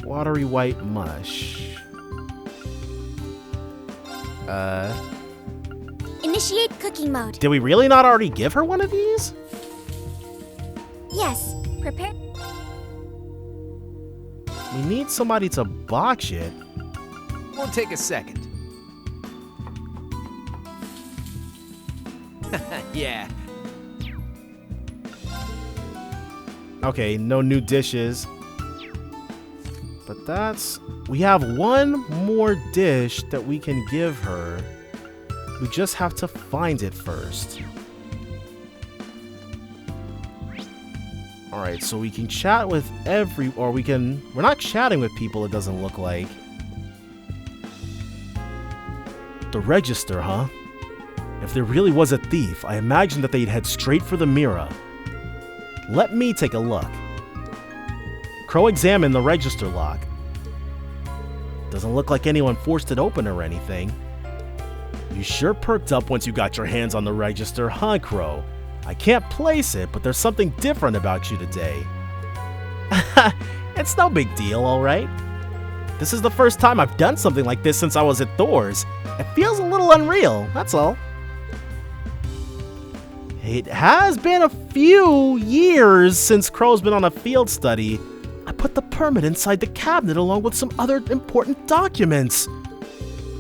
Watery white mush. Initiate cooking mode. Did we really not already give her one of these? Yes. Prepare. We need somebody to botch it. Won't take a second. Yeah. Okay, no new dishes. But that's... We have one more dish that we can give her. We just have to find it first. Alright, so we can chat with or we can... We're not chatting with people, it doesn't look like. The register, huh? If there really was a thief, I imagine that they'd head straight for the mirror. Let me take a look. Crow examined the register lock. Doesn't look like anyone forced it open or anything. You sure perked up once you got your hands on the register, huh, Crow? I can't place it, but there's something different about you today. It's no big deal, alright? This is the first time I've done something like this since I was at Thor's. It feels a little unreal, that's all. It has been a few years since Crow's been on a field study. I put the permit inside the cabinet along with some other important documents.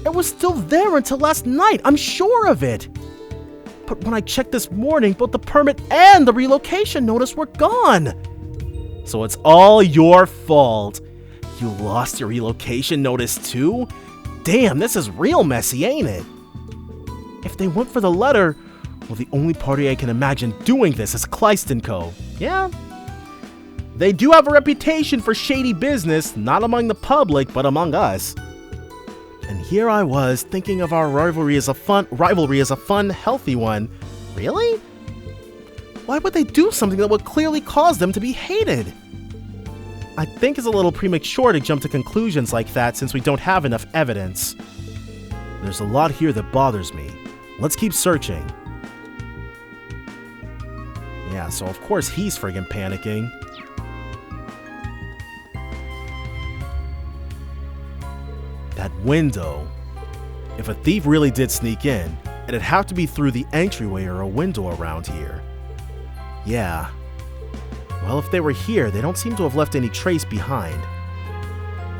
It was still there until last night, I'm sure of it. But when I checked this morning, both the permit and the relocation notice were gone. So it's all your fault. You lost your relocation notice too? Damn, this is real messy, ain't it? If they went for the letter, well, the only party I can imagine doing this is Kleist & Co. Yeah. They do have a reputation for shady business, not among the public, but among us. And here I was, thinking of our rivalry as a fun, healthy one. Really? Why would they do something that would clearly cause them to be hated? I think it's a little premature to jump to conclusions like that since we don't have enough evidence. There's a lot here that bothers me. Let's keep searching. Yeah, so of course he's friggin' panicking. That window. If a thief really did sneak in, it'd have to be through the entryway or a window around here. Yeah. Well, if they were here, they don't seem to have left any trace behind.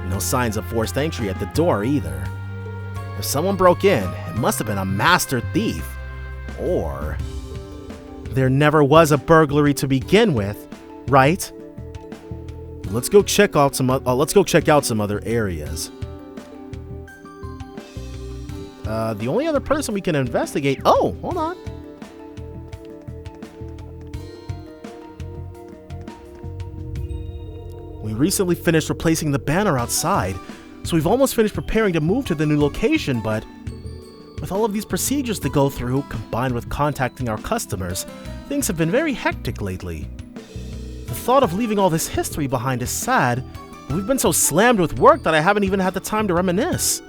No signs of forced entry at the door either. If someone broke in, it must have been a master thief. Or there never was a burglary to begin with, right? Let's go check out some other areas. The only other person we can investigate... Oh, hold on. We recently finished replacing the banner outside, so we've almost finished preparing to move to the new location, but with all of these procedures to go through, combined with contacting our customers, things have been very hectic lately. The thought of leaving all this history behind is sad, but we've been so slammed with work that I haven't even had the time to reminisce.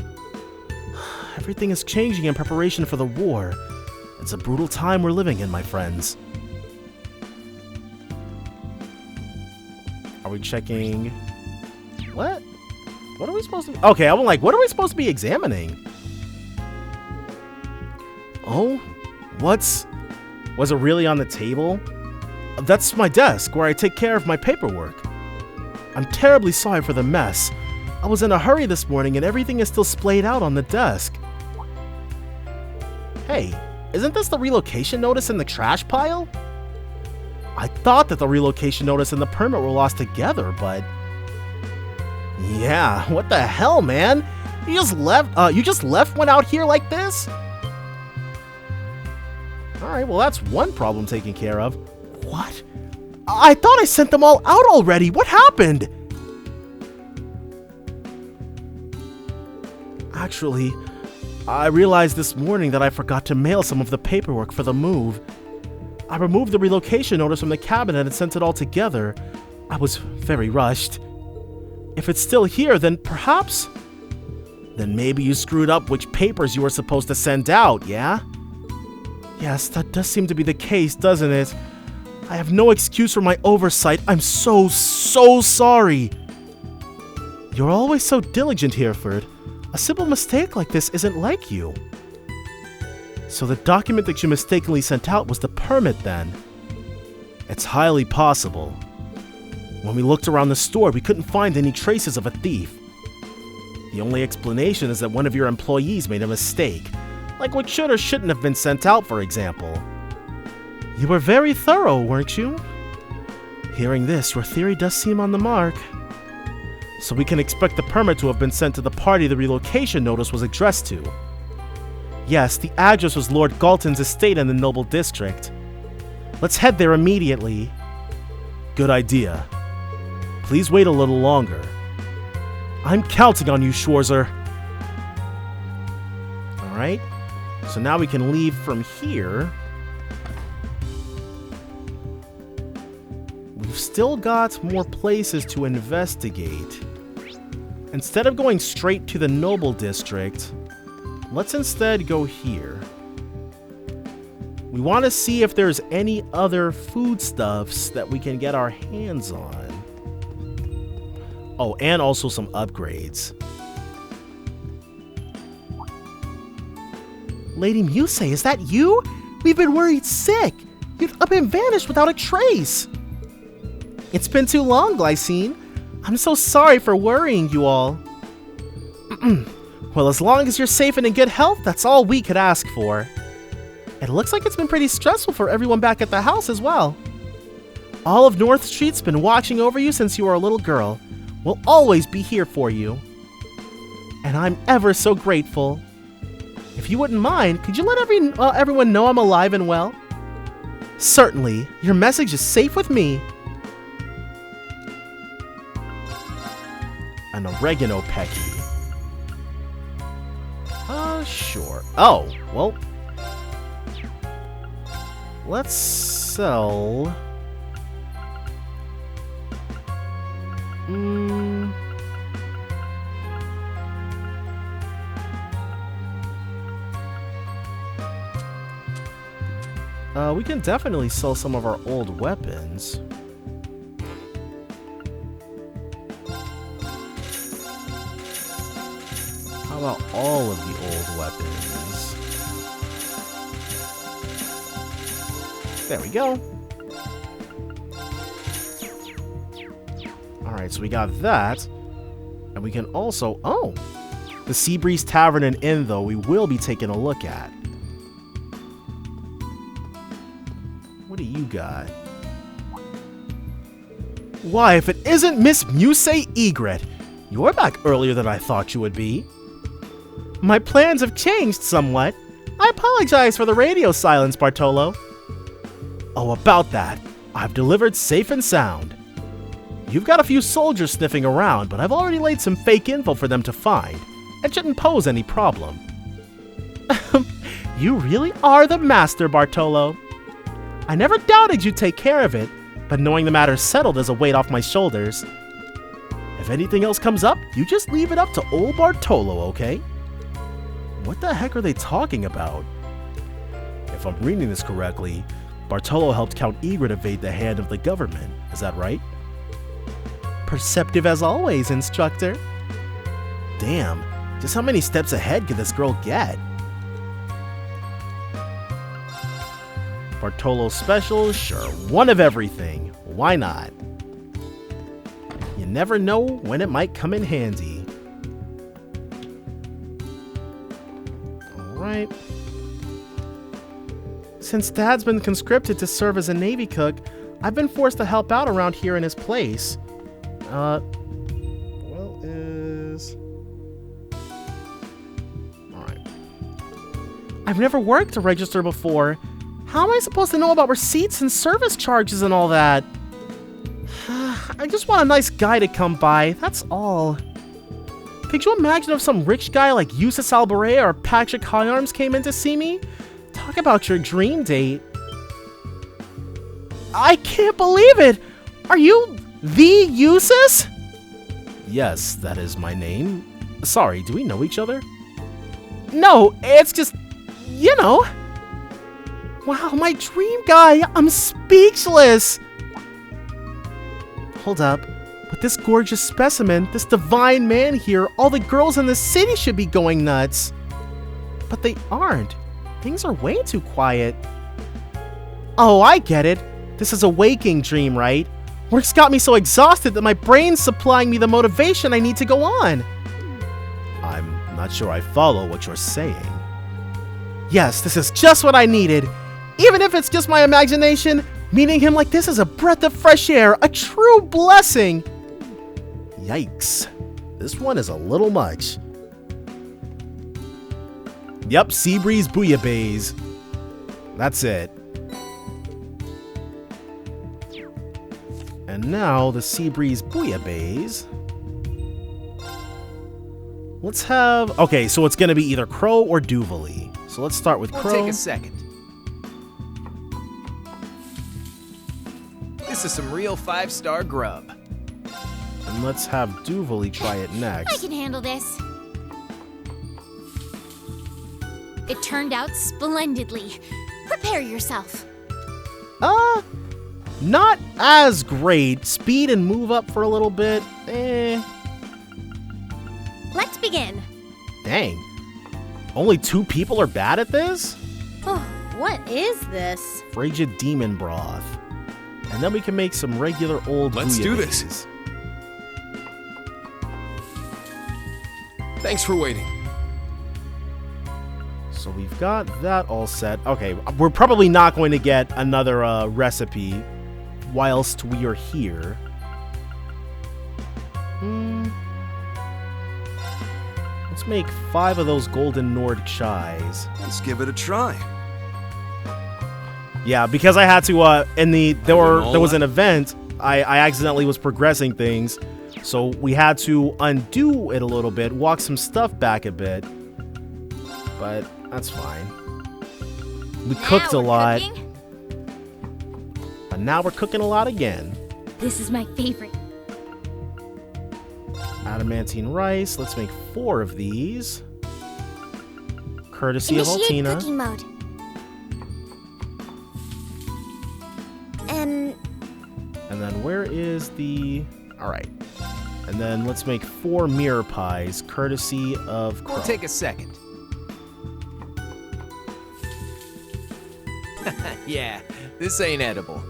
Everything is changing in preparation for the war. It's a brutal time we're living in, my friends. Are we checking... What? What are we supposed to... Okay, I'm like, what are we supposed to be examining? Oh? Was it really on the table? That's my desk, where I take care of my paperwork. I'm terribly sorry for the mess. I was in a hurry this morning and everything is still splayed out on the desk. Hey, isn't this the relocation notice in the trash pile? I thought that the relocation notice and the permit were lost together, but... Yeah, what the hell, man? You just left one out here like this? Alright, well that's one problem taken care of. What? I thought I sent them all out already. What happened? Actually, I realized this morning that I forgot to mail some of the paperwork for the move. I removed the relocation notice from the cabinet and sent it all together. I was very rushed. If it's still here, then perhaps... Then maybe you screwed up which papers you were supposed to send out, yeah? Yes, that does seem to be the case, doesn't it? I have no excuse for my oversight. I'm so sorry. You're always so diligent, Hereford. A simple mistake like this isn't like you. So the document that you mistakenly sent out was the permit then? It's highly possible. When we looked around the store, we couldn't find any traces of a thief. The only explanation is that one of your employees made a mistake, like what should or shouldn't have been sent out, for example. You were very thorough, weren't you? Hearing this, your theory does seem on the mark. So we can expect the permit to have been sent to the party the relocation notice was addressed to. Yes, the address was Lord Galton's estate in the Noble District. Let's head there immediately. Good idea. Please wait a little longer. I'm counting on you, Schwarzer. Alright, so now we can leave from here. We've still got more places to investigate. Instead of going straight to the Noble District, let's instead go here. We want to see if there's any other foodstuffs that we can get our hands on. Oh, and also some upgrades. Lady Muse, is that you? We've been worried sick. You've up and vanished without a trace. It's been too long, Glycine. I'm so sorry for worrying you all. Well, as long as you're safe and in good health, that's all we could ask for. It looks like it's been pretty stressful for everyone back at the house as well. All of North Street's been watching over you since you were a little girl. We'll always be here for you. And I'm ever so grateful. If you wouldn't mind, could you let everyone know I'm alive and well? Certainly. Your message is safe with me. An oregano pecky. Sure. Oh, well. Let's sell... we can definitely sell some of our old weapons. How about all of the old weapons? There we go. Alright, so we got that. And we can also... Oh! The Seabreeze Tavern and Inn, though, we will be taking a look at. What do you got? Why, if it isn't Miss Muse Egret! You're back earlier than I thought you would be. My plans have changed somewhat. I apologize for the radio silence, Bartolo. Oh, about that. I've delivered safe and sound. You've got a few soldiers sniffing around, but I've already laid some fake info for them to find. It shouldn't pose any problem. You really are the master, Bartolo. I never doubted you'd take care of it, but knowing the matter's settled is a weight off my shoulders. If anything else comes up, you just leave it up to old Bartolo, okay? What the heck are they talking about? If I'm reading this correctly, Bartolo helped Count Egret evade the hand of the government. Is that right? Perceptive as always, instructor. Damn, just how many steps ahead could this girl get? Bartolo special? Sure, one of everything. Why not? You never know when it might come in handy. Alright. Since Dad's been conscripted to serve as a Navy cook, I've been forced to help out around here in his place. I've never worked to register before. How am I supposed to know about receipts and service charges and all that? I just want a nice guy to come by, that's all. Could you imagine if some rich guy like Yusuf Albaret or Patrick Hyarms came in to see me? Talk about your dream date. I can't believe it! Are you the Yusuf? Yes, that is my name. Sorry, do we know each other? No, it's just, you know. Wow, my dream guy! I'm speechless! Hold up. With this gorgeous specimen, this divine man here, all the girls in the city should be going nuts. But they aren't. Things are way too quiet. Oh, I get it. This is a waking dream, right? Work's got me so exhausted that my brain's supplying me the motivation I need to go on. I'm not sure I follow what you're saying. Yes, this is just what I needed. Even if it's just my imagination, meeting him like this is a breath of fresh air, a true blessing. Yikes. This one is a little much. Yep, Seabreeze Bouillabaisse. That's it. And now the Seabreeze Bouillabaisse. Let's have... Okay, so it's going to be either Crow or Duvally. So let's start with Crow. Take a second. This is some real 5-star grub. And let's have Duvally try it I next. can handle this. It turned out splendidly. Prepare yourself. Not as great. Speed and move up for a little bit. Let's begin. Dang. Only 2 people are bad at this? Oh, what is this? Frigid demon broth. And then we can make some regular old Let's do bouillabaisse. this. Thanks for waiting. So we've got that all set. Okay, we're probably not going to get another recipe whilst we are here. Let's make 5 of those golden Nord chais. Let's give it a try. Yeah, because I had to there was an that. event, I accidentally was progressing things, so we had to undo it a little bit, walk some stuff back a bit. But that's fine. We cooked a lot. But now we're cooking a lot again. This is my favorite. Adamantine rice. Let's make 4 of these. Courtesy of Initiate Altina. cooking mode. And then where is the... Alright. And then let's make 4 mirror pies, courtesy of Crow. We'll take a second. Yeah, this ain't edible.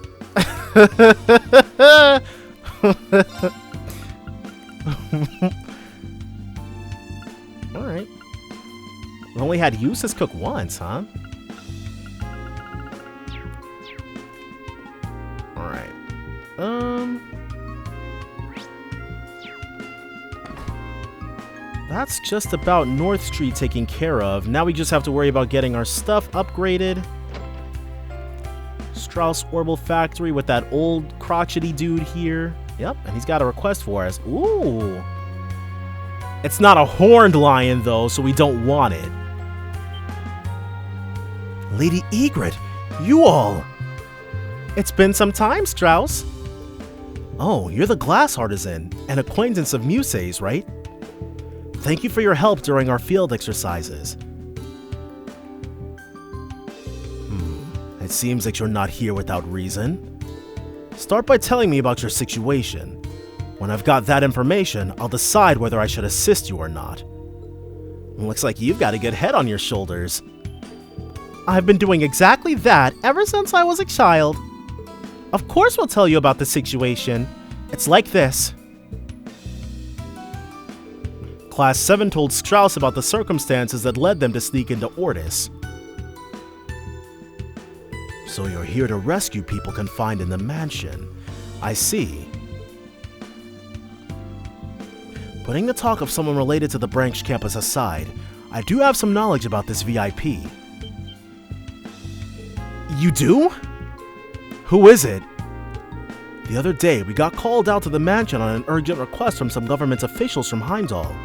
Alright. We only had Yusuf cook once, huh? Alright. That's just about North Street taken care of. Now we just have to worry about getting our stuff upgraded. Strauss Orbital Factory with that old crotchety dude here. Yep, and he's got a request for us. Ooh. It's not a horned lion, though, so we don't want it. Lady Egret, you all! It's been some time, Strauss. Oh, you're the glass artisan, an acquaintance of Muse's, right? Thank you for your help during our field exercises. It seems like you're not here without reason. Start by telling me about your situation. When I've got that information, I'll decide whether I should assist you or not. Looks like you've got a good head on your shoulders. I've been doing exactly that ever since I was a child. Of course we'll tell you about the situation. It's like this. Class 7 told Strauss about the circumstances that led them to sneak into Ordis. So you're here to rescue people confined in the mansion. I see. Putting the talk of someone related to the branch campus aside, I do have some knowledge about this VIP. You do? Who is it? The other day, we got called out to the mansion on an urgent request from some government officials from Heimdall.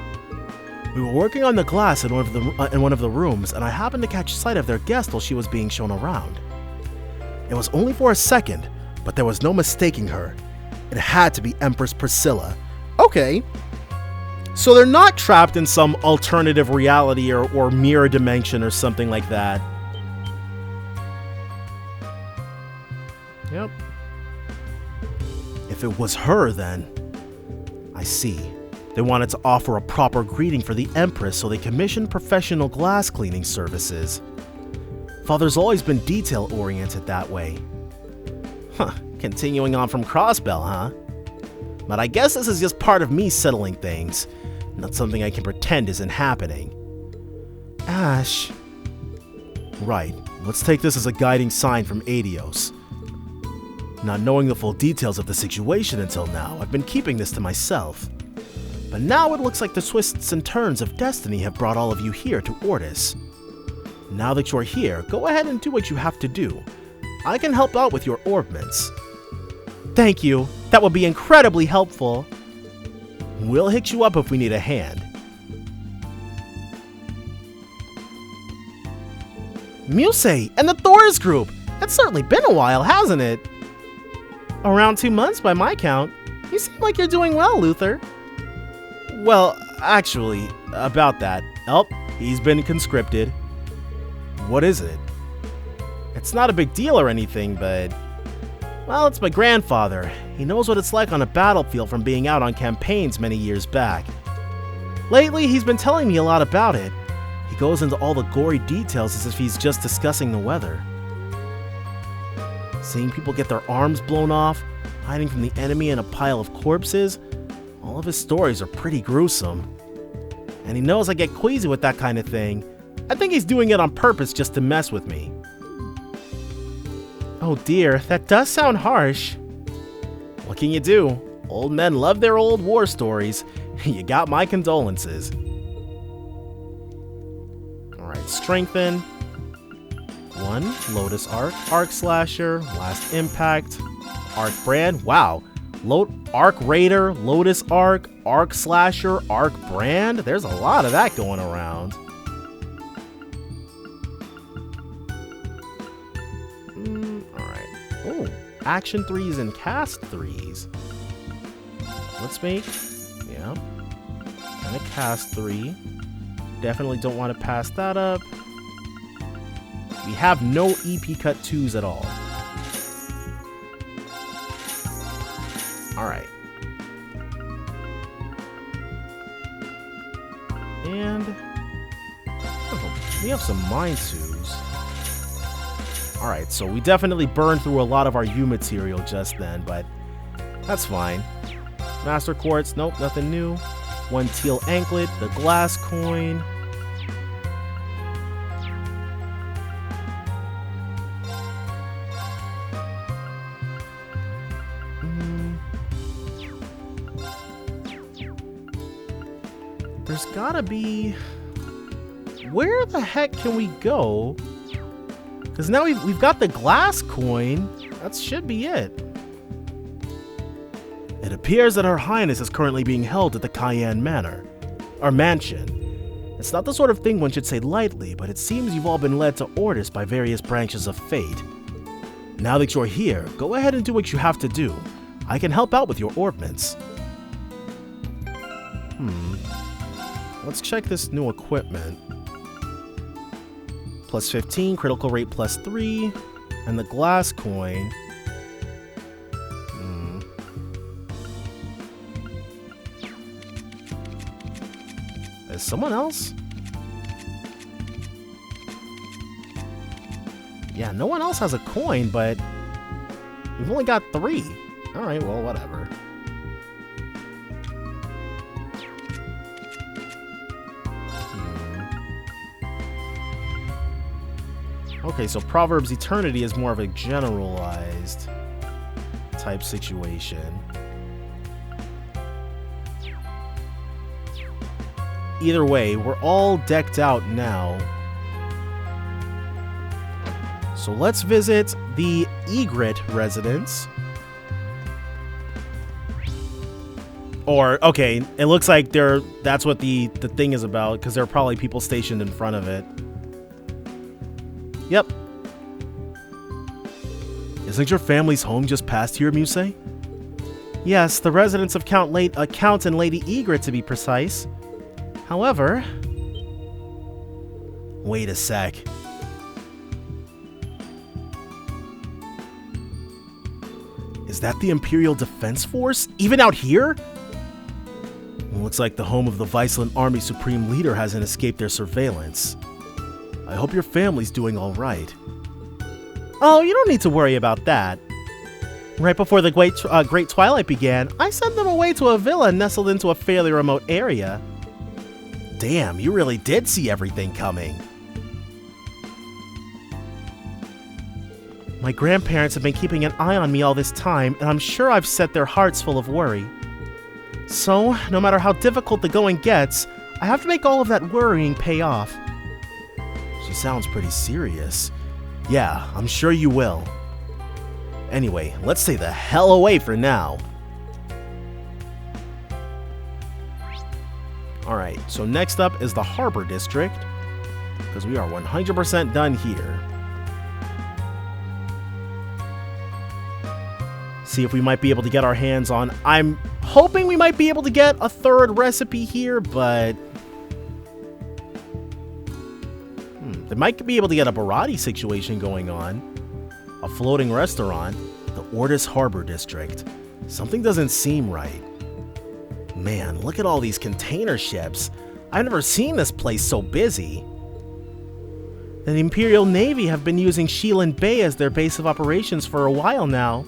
We were working on the glass in one of the rooms, and I happened to catch sight of their guest while she was being shown around. It was only for a second, but there was no mistaking her. It had to be Empress Priscilla. Okay. So they're not trapped in some alternative reality or mirror dimension or something like that. Yep. If it was her, then I see. They wanted to offer a proper greeting for the Empress, so they commissioned professional glass cleaning services. Father's always been detail-oriented that way. Huh, continuing on from Crossbell, huh? But I guess this is just part of me settling things, not something I can pretend isn't happening. Ash. Right, let's take this as a guiding sign from Adios. Not knowing the full details of the situation until now, I've been keeping this to myself. But now it looks like the twists and turns of destiny have brought all of you here to Ordis. Now that you're here, go ahead and do what you have to do. I can help out with your orbments. Thank you. That would be incredibly helpful. We'll hit you up if we need a hand. Muse and the Thor's group. It's certainly been a while, hasn't it? Around 2 months by my count. You seem like you're doing well, Luther. Well, actually, about that. Oh, he's been conscripted. What is it? It's not a big deal or anything, but... well, it's my grandfather. He knows what it's like on a battlefield from being out on campaigns many years back. Lately, he's been telling me a lot about it. He goes into all the gory details as if he's just discussing the weather. Seeing people get their arms blown off, hiding from the enemy in a pile of corpses, all of his stories are pretty gruesome. And he knows I get queasy with that kind of thing. I think he's doing it on purpose just to mess with me. Oh dear, that does sound harsh. What can you do? Old men love their old war stories. You got my condolences. Alright, strengthen. 1, Lotus Arc, Arc Slasher, Last Impact, Arc Brand, wow. Arc Raider, Lotus Arc, Arc Slasher, Arc Brand. There's a lot of that going around. Alright. Oh, Action 3s and Cast 3s. Let's make, yeah, and a Cast 3. Definitely don't want to pass that up. We have no EP Cut 2s at all. Alright. And... oh, we have some Mind Sues. Alright, so we definitely burned through a lot of our U material just then, but that's fine. Master Quartz, nope, nothing new. 1 Teal Anklet, the Glass Coin. There's gotta be... where the heck can we go? Because now we've got the glass coin. That should be it. It appears that Her Highness is currently being held at the Cayenne Manor, or mansion. It's not the sort of thing one should say lightly, but it seems you've all been led to Ordis by various branches of fate. Now that you're here, go ahead and do what you have to do. I can help out with your orbments. Let's check this new equipment. Plus 15, critical rate plus 3, and the glass coin. Is someone else? Yeah, no one else has a coin, but we've only got 3. Alright, well, whatever. Okay, so Proverbs Eternity is more of a generalized type situation. Either way, we're all decked out now. So let's visit the Egret Residence. Or, okay, it looks like that's what the thing is about, because there are probably people stationed in front of it. Yep. Isn't your family's home just past here, Muse? Yes, the residence of Count and Lady Egret, to be precise. However... Wait a sec. Is that the Imperial Defense Force? Even out here? Looks like the home of the Viceland Army Supreme Leader hasn't escaped their surveillance. I hope your family's doing all right. Oh, you don't need to worry about that. Right before the Great Twilight began, I sent them away to a villa nestled into a fairly remote area. Damn, you really did see everything coming. My grandparents have been keeping an eye on me all this time, and I'm sure I've set their hearts full of worry. So, no matter how difficult the going gets, I have to make all of that worrying pay off. She sounds pretty serious. Yeah, I'm sure you will. Anyway, let's stay the hell away for now. Alright, so next up is the Harbor District, because we are 100% done here. See if we might be able to get our hands on... I'm hoping we might be able to get a third recipe here, but... They might be able to get a Barati situation going on. A floating restaurant. The Ordis Harbor District. Something doesn't seem right. Man, look at all these container ships. I've never seen this place so busy. The Imperial Navy have been using Sheelan Bay as their base of operations for a while now.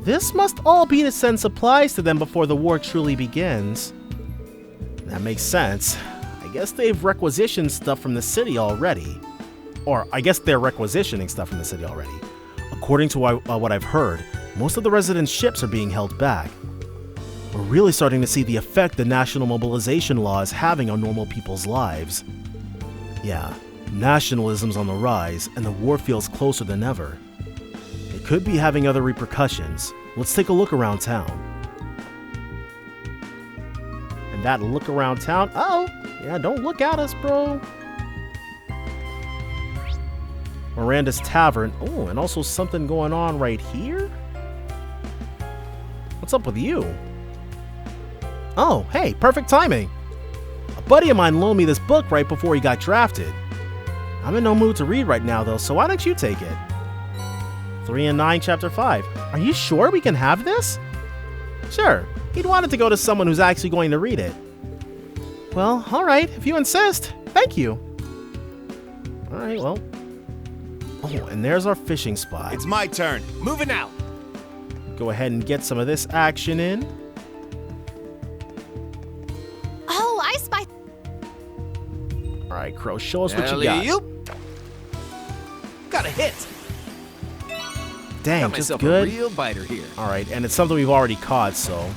This must all be to send supplies to them before the war truly begins. That makes sense. I guess they've requisitioned stuff from the city already. Or, I guess they're requisitioning stuff from the city already. According to what I've heard, most of the resident ships are being held back. We're really starting to see the effect the national mobilization law is having on normal people's lives. Yeah, nationalism's on the rise, and the war feels closer than ever. It could be having other repercussions. Let's take a look around town. And that look around town... Oh, yeah, don't look at us, bro. Miranda's Tavern. Oh, and also something going on right here? What's up with you? Oh, hey, perfect timing. A buddy of mine loaned me this book right before he got drafted. I'm in no mood to read right now, though, so why don't you take it? 3 and 9, Chapter 5. Are you sure we can have this? Sure. He'd want it to go to someone who's actually going to read it. Well, alright, if you insist. Thank you. Alright, well. Oh, and there's our fishing spot. It's my turn. Moving out. Go ahead and get some of this action in. Oh, I spy. Alright, Crow, show us what you got. Alley-oop. Got a hit. Dang, Got just myself good. a real biter here. Alright, and it's something we've already caught, so...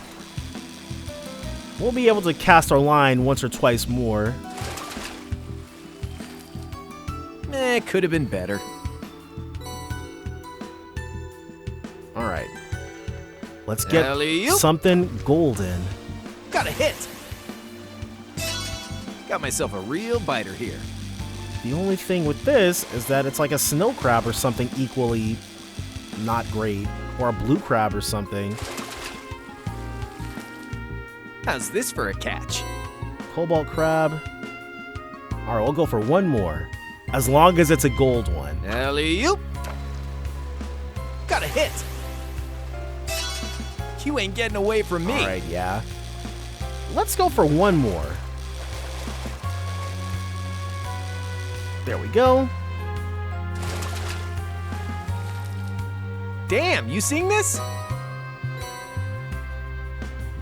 We'll be able to cast our line once or twice more. Could have been better. Alright. Let's get Alley-oop. something golden. Got a hit. Got myself a real biter here. The only thing with this is that it's like a snow crab or something equally not great. Or a blue crab or something. How's this for a catch? Cobalt crab. Alright, we'll go for one more. As long as it's a gold one. Alley-oop. Got a hit. You ain't getting away from me. Alright, yeah. Let's go for one more. There we go. Damn, you seeing this?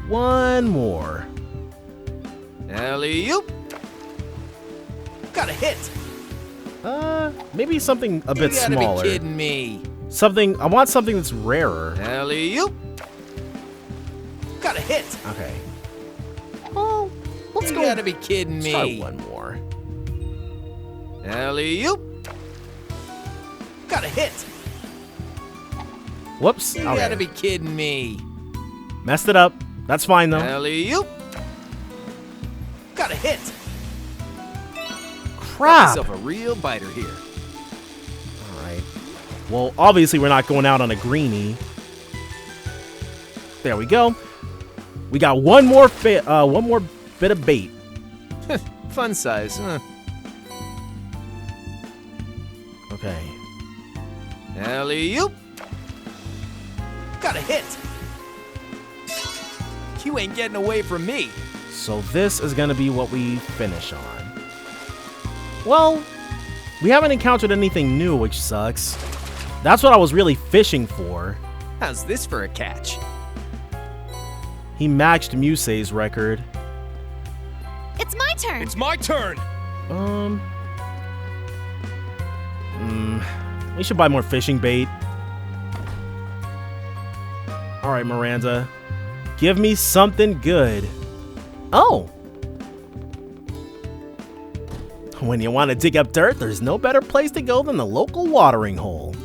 One more. Alley-oop. Got a hit. Maybe something a bit You gotta smaller. be kidding me. I want something that's rarer. Alley-oop. Got a hit. Okay. Well, let's You go. gotta be kidding Let's try me. one more. Alley-oop. Got a hit! Whoops. You Okay. gotta be kidding me. Messed it up. That's fine, though. Alley-oop! Got a hit! Got Crap. myself a real biter here. Alright. Well, obviously we're not going out on a greenie. There we go. We got one more bit of bait. Fun size, huh? Okay. Alley-oop! Got a hit! You ain't getting away from me. So this is gonna be what we finish on. Well, we haven't encountered anything new, which sucks. That's what I was really fishing for. How's this for a catch? He matched Musei's record. It's my turn. It's my turn! We should buy more fishing bait. Alright, Miranda. Give me something good. Oh! When you want to dig up dirt, there's no better place to go than the local watering hole.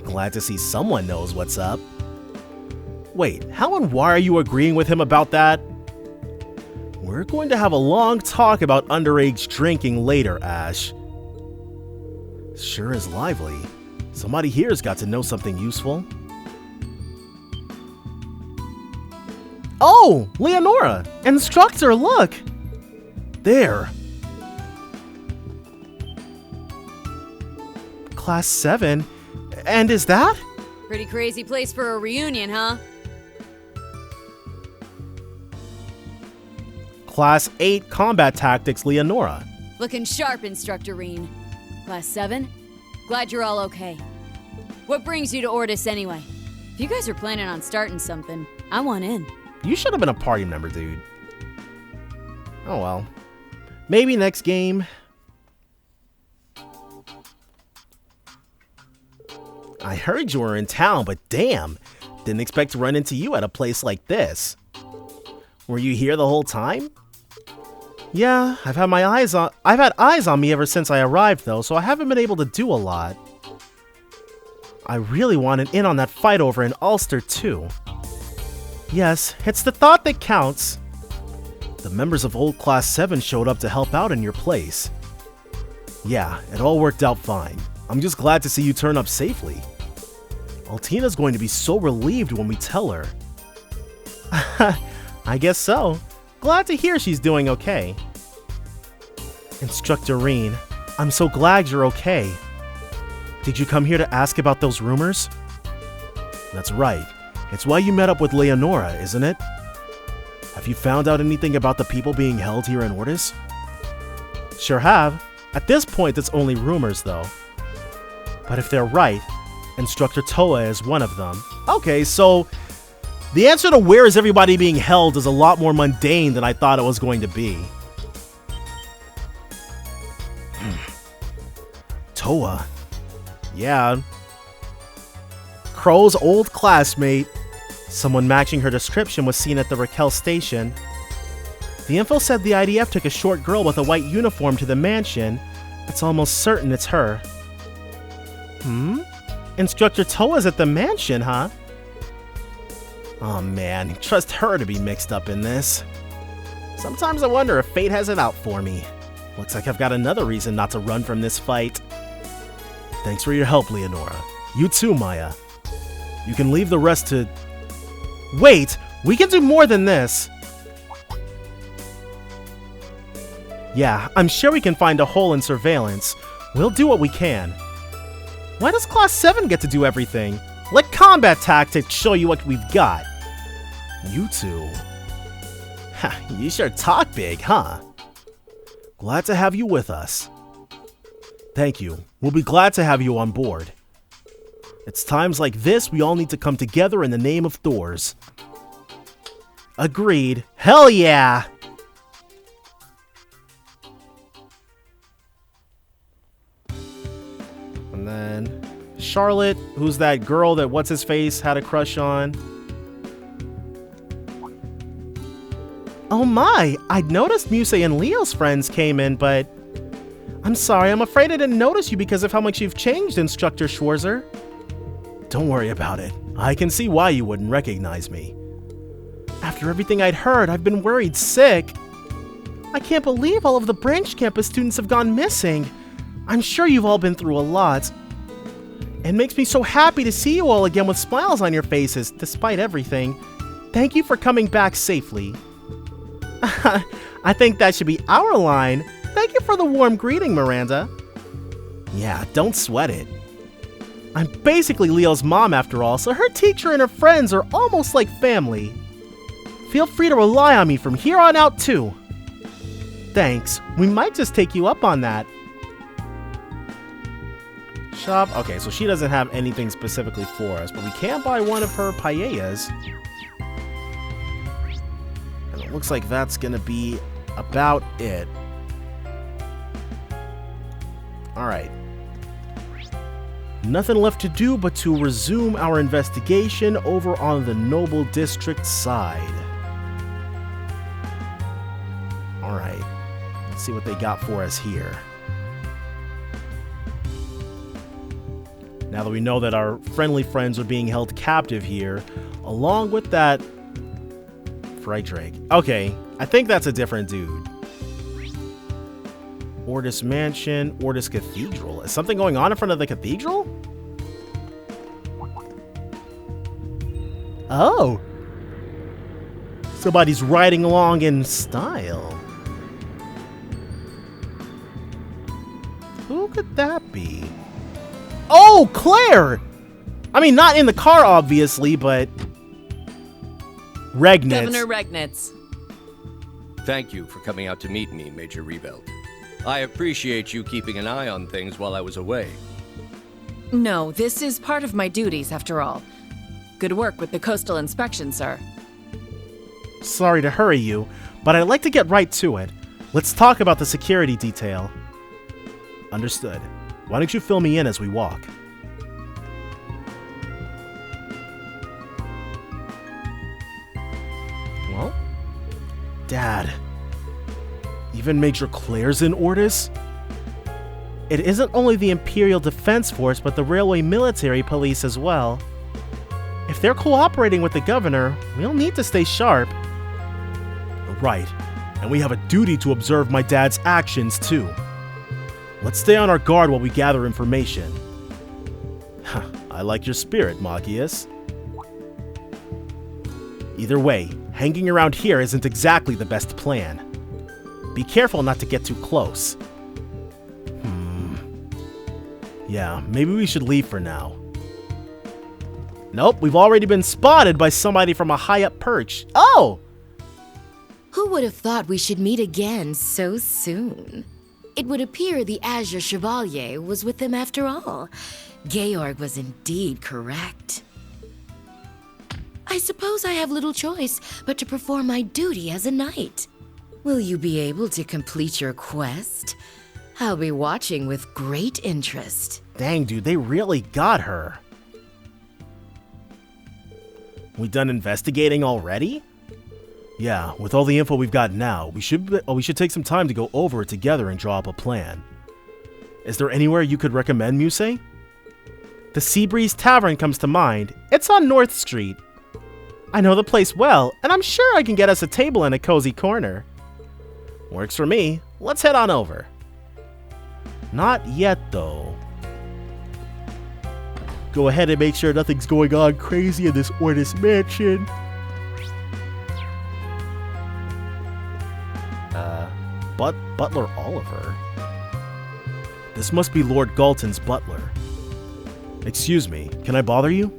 Glad to see someone knows what's up. Wait, how and why are you agreeing with him about that? We're going to have a long talk about underage drinking later, Ash. Sure is lively. Somebody here's got to know something useful. Oh, Leonora! Instructor, look! There. Class 7? And is that? Pretty crazy place for a reunion, huh? Class 8 Combat Tactics, Leonora. Looking sharp, Instructor Reen. Class 7? Glad you're all okay. What brings you to Ordis anyway? If you guys are planning on starting something, I want in. You should have been a party member, dude. Oh well. Maybe next game. I heard you were in town, but damn, didn't expect to run into you at a place like this. Were you here the whole time? Yeah, I've had eyes on me ever since I arrived though, so I haven't been able to do a lot. I really wanted in on that fight over in Ulster too. Yes, it's the thought that counts. The members of Old Class 7 showed up to help out in your place. Yeah, it all worked out fine. I'm just glad to see you turn up safely. Altina's going to be so relieved when we tell her. I guess so. Glad to hear she's doing okay. Instructor Reen, I'm so glad you're okay. Did you come here to ask about those rumors? That's right. It's why you met up with Leonora, isn't it? Have you found out anything about the people being held here in Ordis? Sure have. At this point, it's only rumors, though. But if they're right, Instructor Toa is one of them. Okay, so the answer to where is everybody being held is a lot more mundane than I thought it was going to be. Toa? Yeah. Crow's old classmate. Someone matching her description was seen at the Raquel station. The info said the IDF took a short girl with a white uniform to the mansion. It's almost certain it's her. Instructor Toa's at the mansion, huh? Oh man, trust her to be mixed up in this. Sometimes I wonder if fate has it out for me. Looks like I've got another reason not to run from this fight. Thanks for your help, Leonora. You too, Maya. You can leave the rest to... Wait! We can do more than this! Yeah, I'm sure we can find a hole in surveillance. We'll do what we can. Why does Class 7 get to do everything? Let Combat Tactics show you what we've got. You two. Ha, you sure talk big, huh? Glad to have you with us. Thank you. We'll be glad to have you on board. It's times like this we all need to come together in the name of Thors. Agreed. Hell yeah! And then Charlotte, who's that girl that what's-his-face had a crush on. Oh my, I'd noticed Musei and Leo's friends came in, but I'm sorry, I'm afraid I didn't notice you because of how much you've changed, Instructor Schwarzer. Don't worry about it. I can see why you wouldn't recognize me. After everything I'd heard, I've been worried sick. I can't believe all of the branch campus students have gone missing. I'm sure you've all been through a lot. It makes me so happy to see you all again with smiles on your faces, despite everything. Thank you for coming back safely. I think that should be our line. Thank you for the warm greeting, Miranda. Yeah, don't sweat it. I'm basically Leo's mom after all, so her teacher and her friends are almost like family. Feel free to rely on me from here on out too. Thanks. We might just take you up on that. Shop. Okay, so she doesn't have anything specifically for us, but we can buy one of her paellas. And it looks like that's gonna be about it. Alright. Nothing left to do but to resume our investigation over on the Noble District side. Alright. Let's see what they got for us here. Now that we know that our friendly friends are being held captive here, along with that Frederick. Okay, I think that's a different dude. Ordis Mansion, Ordis Cathedral. Is something going on in front of the cathedral? Oh! Somebody's riding along in style. Who could that be? Oh, Claire! I mean, not in the car, obviously, but... Regnitz. Governor Regnitz. Thank you for coming out to meet me, Major Rebelt. I appreciate you keeping an eye on things while I was away. No, this is part of my duties, after all. Good work with the coastal inspection, sir. Sorry to hurry you, but I'd like to get right to it. Let's talk about the security detail. Understood. Why don't you fill me in as we walk? Well? Dad. Even Major Claire's in Ordis? It isn't only the Imperial Defense Force, but the Railway Military Police as well. If they're cooperating with the governor, we'll need to stay sharp. Right. And we have a duty to observe my dad's actions, too. Let's stay on our guard while we gather information. I like your spirit, Magius. Either way, hanging around here isn't exactly the best plan. Be careful not to get too close. Yeah, maybe we should leave for now. Nope, we've already been spotted by somebody from a high-up perch. Oh! Who would have thought we should meet again so soon? It would appear the Azure Chevalier was with them after all. Georg was indeed correct. I suppose I have little choice but to perform my duty as a knight. Will you be able to complete your quest? I'll be watching with great interest. Dang, dude, they really got her. We done investigating already? Yeah, with all the info we've got now, we should take some time to go over it together and draw up a plan. Is there anywhere you could recommend, Muse? The Seabreeze Tavern comes to mind. It's on North Street. I know the place well, and I'm sure I can get us a table in a cozy corner. Works for me. Let's head on over. Not yet, though. Go ahead and make sure nothing's going on crazy in this Ordis mansion. Butler Oliver? This must be Lord Galton's butler. Excuse me, can I bother you?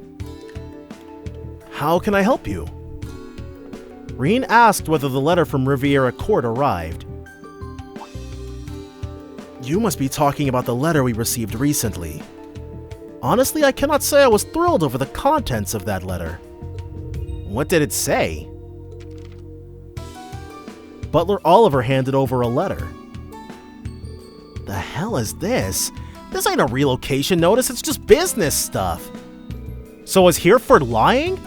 How can I help you? Reen asked whether the letter from Riviera Court arrived. You must be talking about the letter we received recently. Honestly, I cannot say I was thrilled over the contents of that letter. What did it say? Butler Oliver handed over a letter. The hell is this? This ain't a relocation notice, it's just business stuff. So is Hereford lying?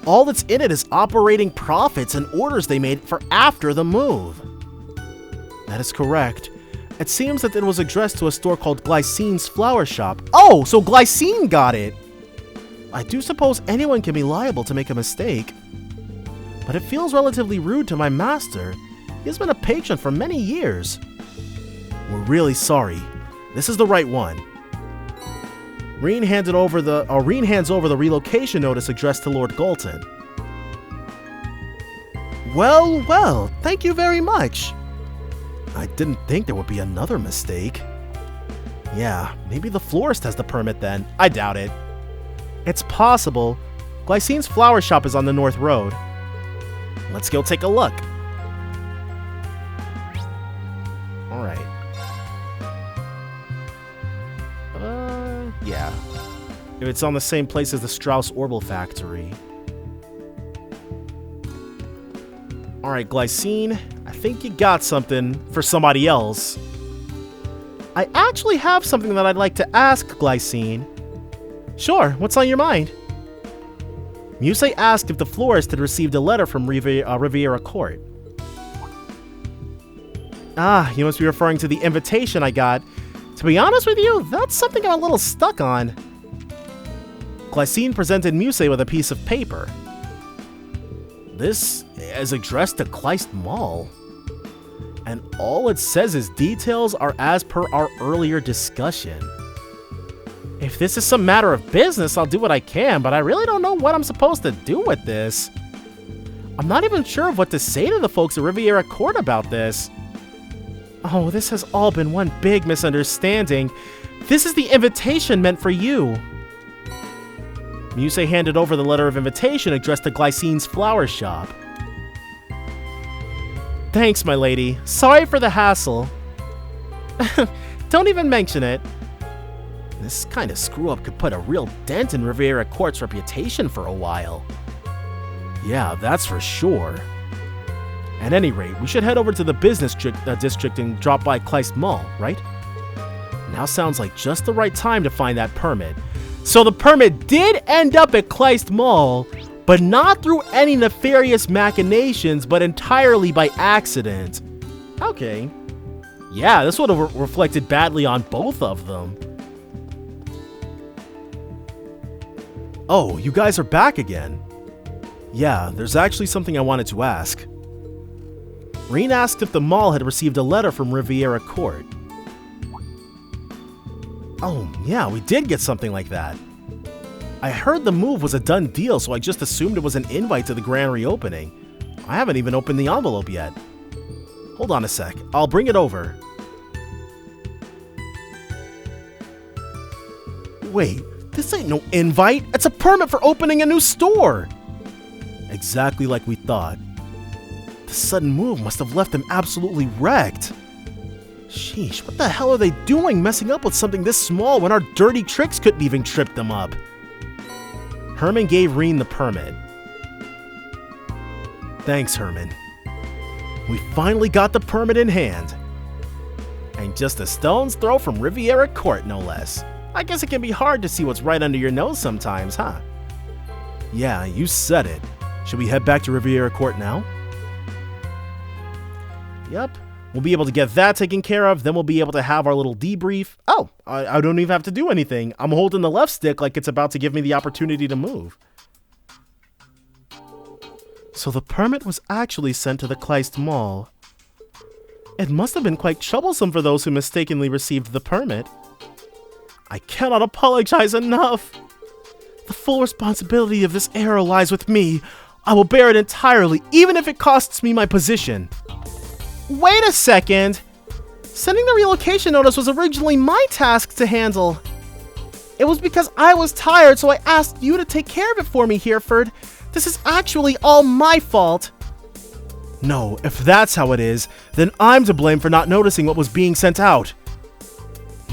All that's in it is operating profits and orders they made for after the move. That is correct. It seems that it was addressed to a store called Glycine's Flower Shop. Oh, so Glycine got it! I do suppose anyone can be liable to make a mistake, but it feels relatively rude to my master. He has been a patron for many years. We're really sorry. This is the right one. Reen hands over the relocation notice addressed to Lord Galton. Well, well, thank you very much. I didn't think there would be another mistake. Yeah, maybe the florist has the permit then. I doubt it. It's possible. Glycine's Flower Shop is on the North Road. Let's go take a look. Alright. Yeah. If it's on the same place as the Strauss Orbital Factory. Alright, Glycine, I think you got something for somebody else. I actually have something that I'd like to ask, Glycine. Sure, what's on your mind? Muse asked if the florist had received a letter from Riviera Court. Ah, you must be referring to the invitation I got. To be honest with you, that's something I'm a little stuck on. Glycine presented Muse with a piece of paper. This is addressed to Kleist Mall. And all it says is details are as per our earlier discussion. If this is some matter of business, I'll do what I can, but I really don't know what I'm supposed to do with this. I'm not even sure of what to say to the folks at Riviera Court about this. Oh, this has all been one big misunderstanding. This is the invitation meant for you. Muse handed over the letter of invitation addressed to Glycine's Flower Shop. Thanks, my lady. Sorry for the hassle. Don't even mention it. This kind of screw-up could put a real dent in Riviera Court's reputation for a while. Yeah, that's for sure. At any rate, we should head over to the business district and drop by Kleist Mall, right? Now sounds like just the right time to find that permit. So the permit did end up at Kleist Mall, but not through any nefarious machinations, but entirely by accident. Okay. Yeah, this would have reflected badly on both of them. Oh, you guys are back again. Yeah, there's actually something I wanted to ask. Reen asked if the mall had received a letter from Riviera Court. Oh, yeah, we did get something like that. I heard the move was a done deal, so I just assumed it was an invite to the grand reopening. I haven't even opened the envelope yet. Hold on a sec, I'll bring it over. Wait, this ain't no invite, it's a permit for opening a new store! Exactly like we thought. The sudden move must have left them absolutely wrecked. Sheesh, what the hell are they doing messing up with something this small when our dirty tricks couldn't even trip them up? Herman gave Reen the permit. Thanks, Herman. We finally got the permit in hand. And just a stone's throw from Riviera Court, no less. I guess it can be hard to see what's right under your nose sometimes, huh? Yeah, you said it. Should we head back to Riviera Court now? Yep. We'll be able to get that taken care of, then we'll be able to have our little debrief. Oh, I don't even have to do anything. I'm holding the left stick like it's about to give me the opportunity to move. So the permit was actually sent to the Kleist Mall. It must have been quite troublesome for those who mistakenly received the permit. I cannot apologize enough. The full responsibility of this error lies with me. I will bear it entirely, even if it costs me my position. Wait a second! Sending the relocation notice was originally my task to handle. It was because I was tired, so I asked you to take care of it for me, Hereford. This is actually all my fault. No, if that's how it is, then I'm to blame for not noticing what was being sent out.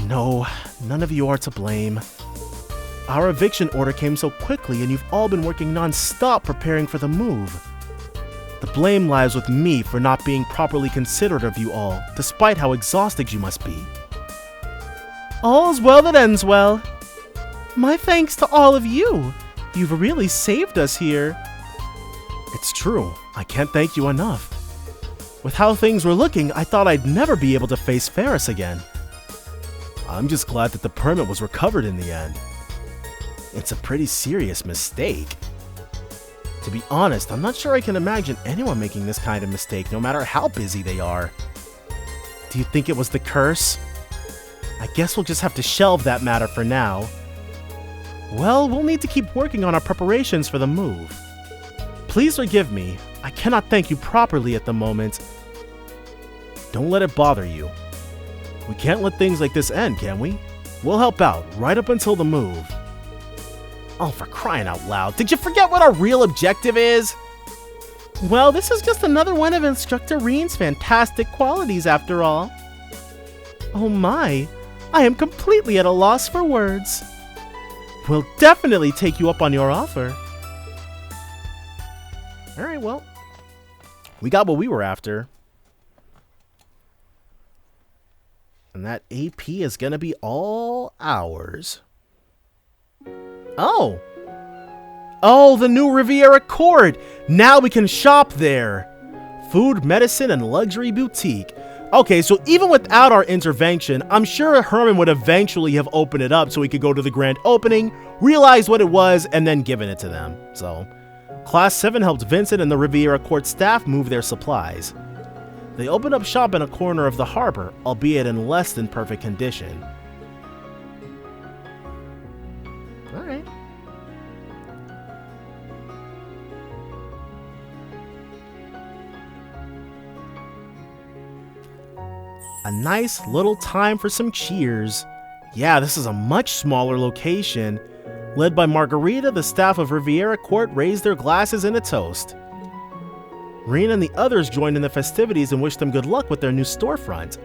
No, none of you are to blame. Our eviction order came so quickly, and you've all been working non-stop preparing for the move. The blame lies with me for not being properly considerate of you all, despite how exhausted you must be. All's well that ends well. My thanks to all of you. You've really saved us here. It's true. I can't thank you enough. With how things were looking, I thought I'd never be able to face Ferris again. I'm just glad that the permit was recovered in the end. It's a pretty serious mistake. To be honest, I'm not sure I can imagine anyone making this kind of mistake, no matter how busy they are. Do you think it was the curse? I guess we'll just have to shelve that matter for now. Well, we'll need to keep working on our preparations for the move. Please forgive me. I cannot thank you properly at the moment. Don't let it bother you. We can't let things like this end, can we? We'll help out, right up until the move. Oh, for crying out loud. Did you forget what our real objective is? Well, this is just another one of Instructor Reen's fantastic qualities, after all. Oh my, I am completely at a loss for words. We'll definitely take you up on your offer. Alright, well, we got what we were after. And that AP is gonna be all ours. Oh! Oh, the new Riviera Court! Now we can shop there! Food, medicine, and luxury boutique. Okay, so even without our intervention, I'm sure Herman would eventually have opened it up so we could go to the grand opening, realize what it was, and then given it to them. So, Class 7 helped Vincent and the Riviera Court staff move their supplies. They opened up shop in a corner of the harbor, albeit in less than perfect condition. Alright. A nice little time for some cheers. Yeah, this is a much smaller location. Led by Margarita, the staff of Riviera Court raised their glasses in a toast. Reen and the others joined in the festivities and wished them good luck with their new storefront.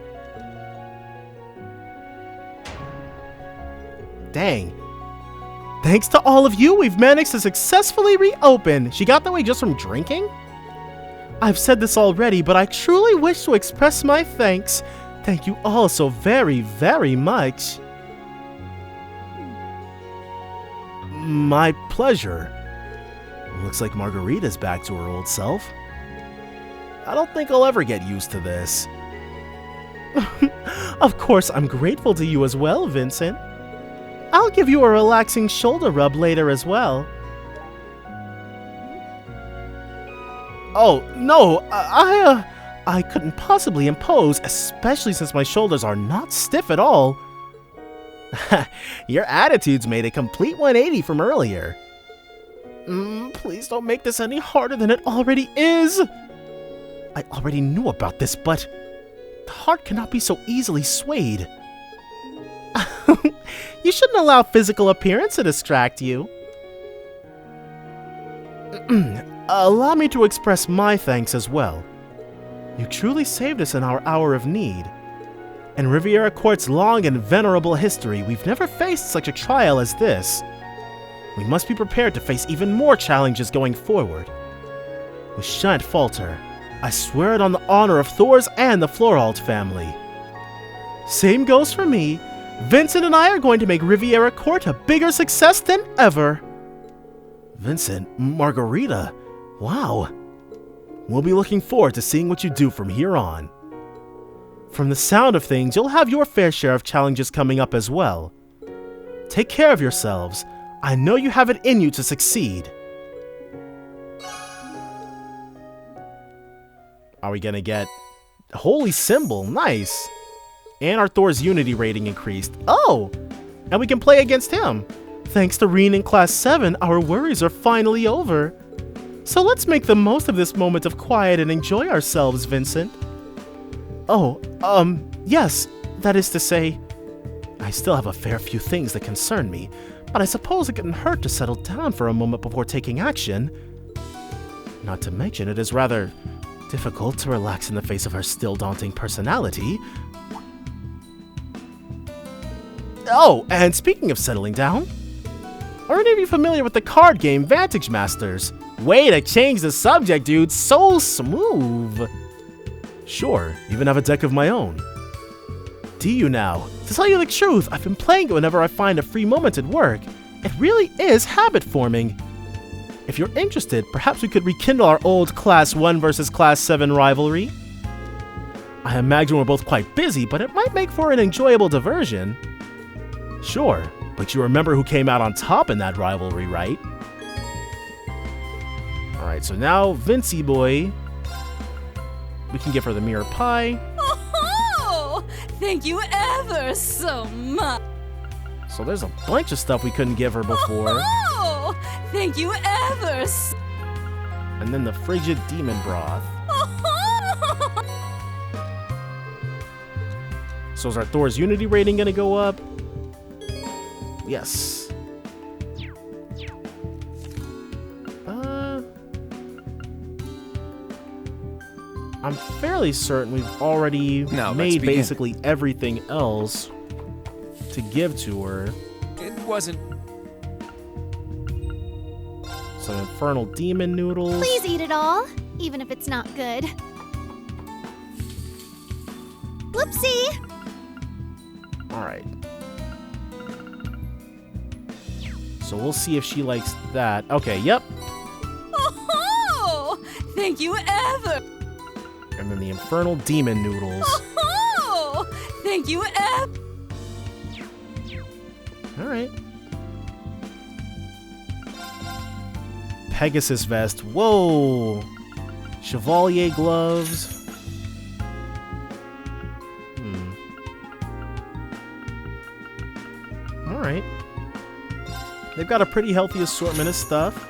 Dang. Thanks to all of you, we've managed to successfully reopen. She got that way just from drinking? I've said this already, but I truly wish to express my thanks. Thank you all so very, very much. My pleasure. Looks like Margarita's back to her old self. I don't think I'll ever get used to this. Of course, I'm grateful to you as well, Vincent. I'll give you a relaxing shoulder rub later as well. Oh, no, I couldn't possibly impose, especially since my shoulders are not stiff at all. Your attitude's made a complete 180 from earlier. Please don't make this any harder than it already is. I already knew about this, but the heart cannot be so easily swayed. You shouldn't allow physical appearance to distract you. Allow me to express my thanks as well. You truly saved us in our hour of need. In Riviera Court's long and venerable history, we've never faced such a trial as this. We must be prepared to face even more challenges going forward. We shan't falter. I swear it on the honor of Thor's and the Floralt family. Same goes for me. Vincent and I are going to make Riviera Court a bigger success than ever. Vincent, Margarita, wow. We'll be looking forward to seeing what you do from here on. From the sound of things, you'll have your fair share of challenges coming up as well. Take care of yourselves. I know you have it in you to succeed. Are we gonna get Holy Symbol? Nice. And our Thor's Unity rating increased. Oh! And we can play against him. Thanks to Reen in Class 7, our worries are finally over. So let's make the most of this moment of quiet and enjoy ourselves, Vincent. Oh, yes, that is to say, I still have a fair few things that concern me, but I suppose it couldn't hurt to settle down for a moment before taking action. Not to mention, it is rather difficult to relax in the face of her still daunting personality. Oh, and speaking of settling down, are any of you familiar with the card game Vantage Masters? Way to change the subject, dude, so smooth. Sure, even have a deck of my own. Do you now? To tell you the truth, I've been playing it whenever I find a free moment at work. It really is habit forming. If you're interested, perhaps we could rekindle our old Class 1 versus Class 7 rivalry. I imagine we're both quite busy, but it might make for an enjoyable diversion. Sure, but you remember who came out on top in that rivalry, right? Alright, so now, Vincey boy, we can give her the mirror pie. Oh, thank you ever so much. So there's a bunch of stuff we couldn't give her before. Oh, thank you ever so. And then the frigid demon broth. So is our Thor's Unity rating gonna go up? Yes. I'm fairly certain we've already made basically everything else to give to her. It wasn't. Some infernal demon noodles. Please eat it all, even if it's not good. Whoopsie! Alright. So we'll see if she likes that. Okay, yep. Oh, thank you ever. And then the infernal demon noodles. Oh, thank you ever. Alright. Pegasus vest. Whoa! Chevalier gloves. Alright. They've got a pretty healthy assortment of stuff.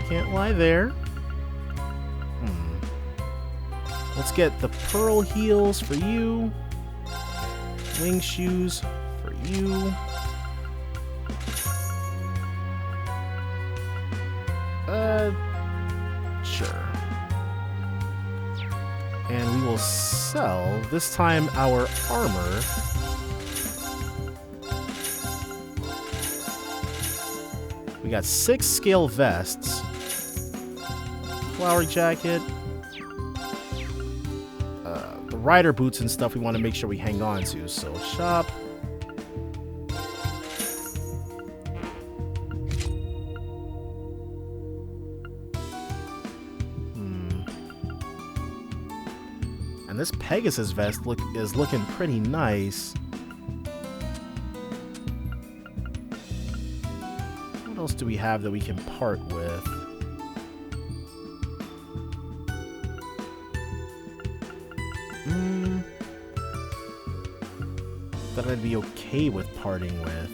Can't lie there. Let's get the pearl heels for you. Wing shoes for you. Sure. And we will sell, this time, our armor. We got 6 scale vests. Flower jacket. The rider boots and stuff we want to make sure we hang on to. So, shop. And this Pegasus vest is looking pretty nice. What else do we have that we can part with? That I'd be okay with parting with.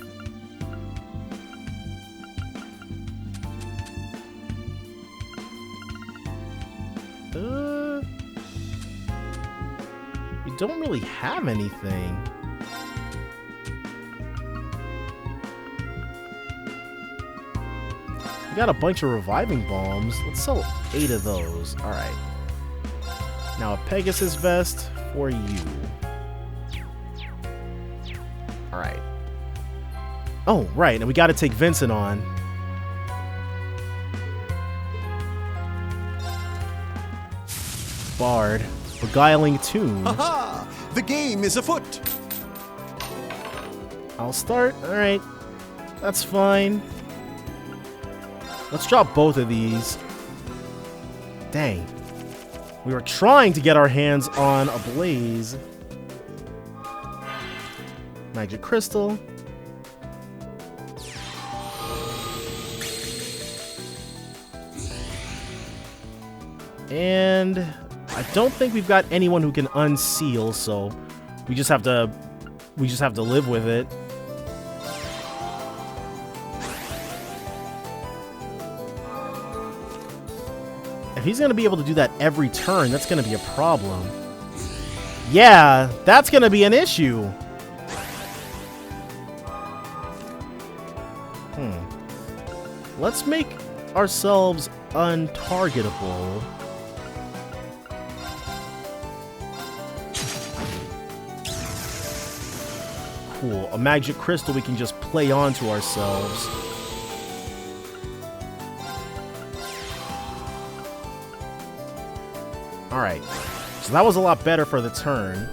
We don't really have anything. We got a bunch of reviving bombs. Let's sell 8 of those. Alright. Now a Pegasus vest for you. Alright. Oh, right, and we gotta take Vincent on. Bard. Beguiling Tune. Aha! The game is afoot! I'll start. Alright. That's fine. Let's drop both of these. Dang. We were trying to get our hands on a blaze. Magic Crystal. And I don't think we've got anyone who can unseal, so we just have to live with it. If he's gonna be able to do that every turn, that's gonna be a problem. Yeah, that's gonna be an issue. Let's make ourselves untargetable. Cool. A magic crystal we can just play onto ourselves. Alright. So that was a lot better for the turn.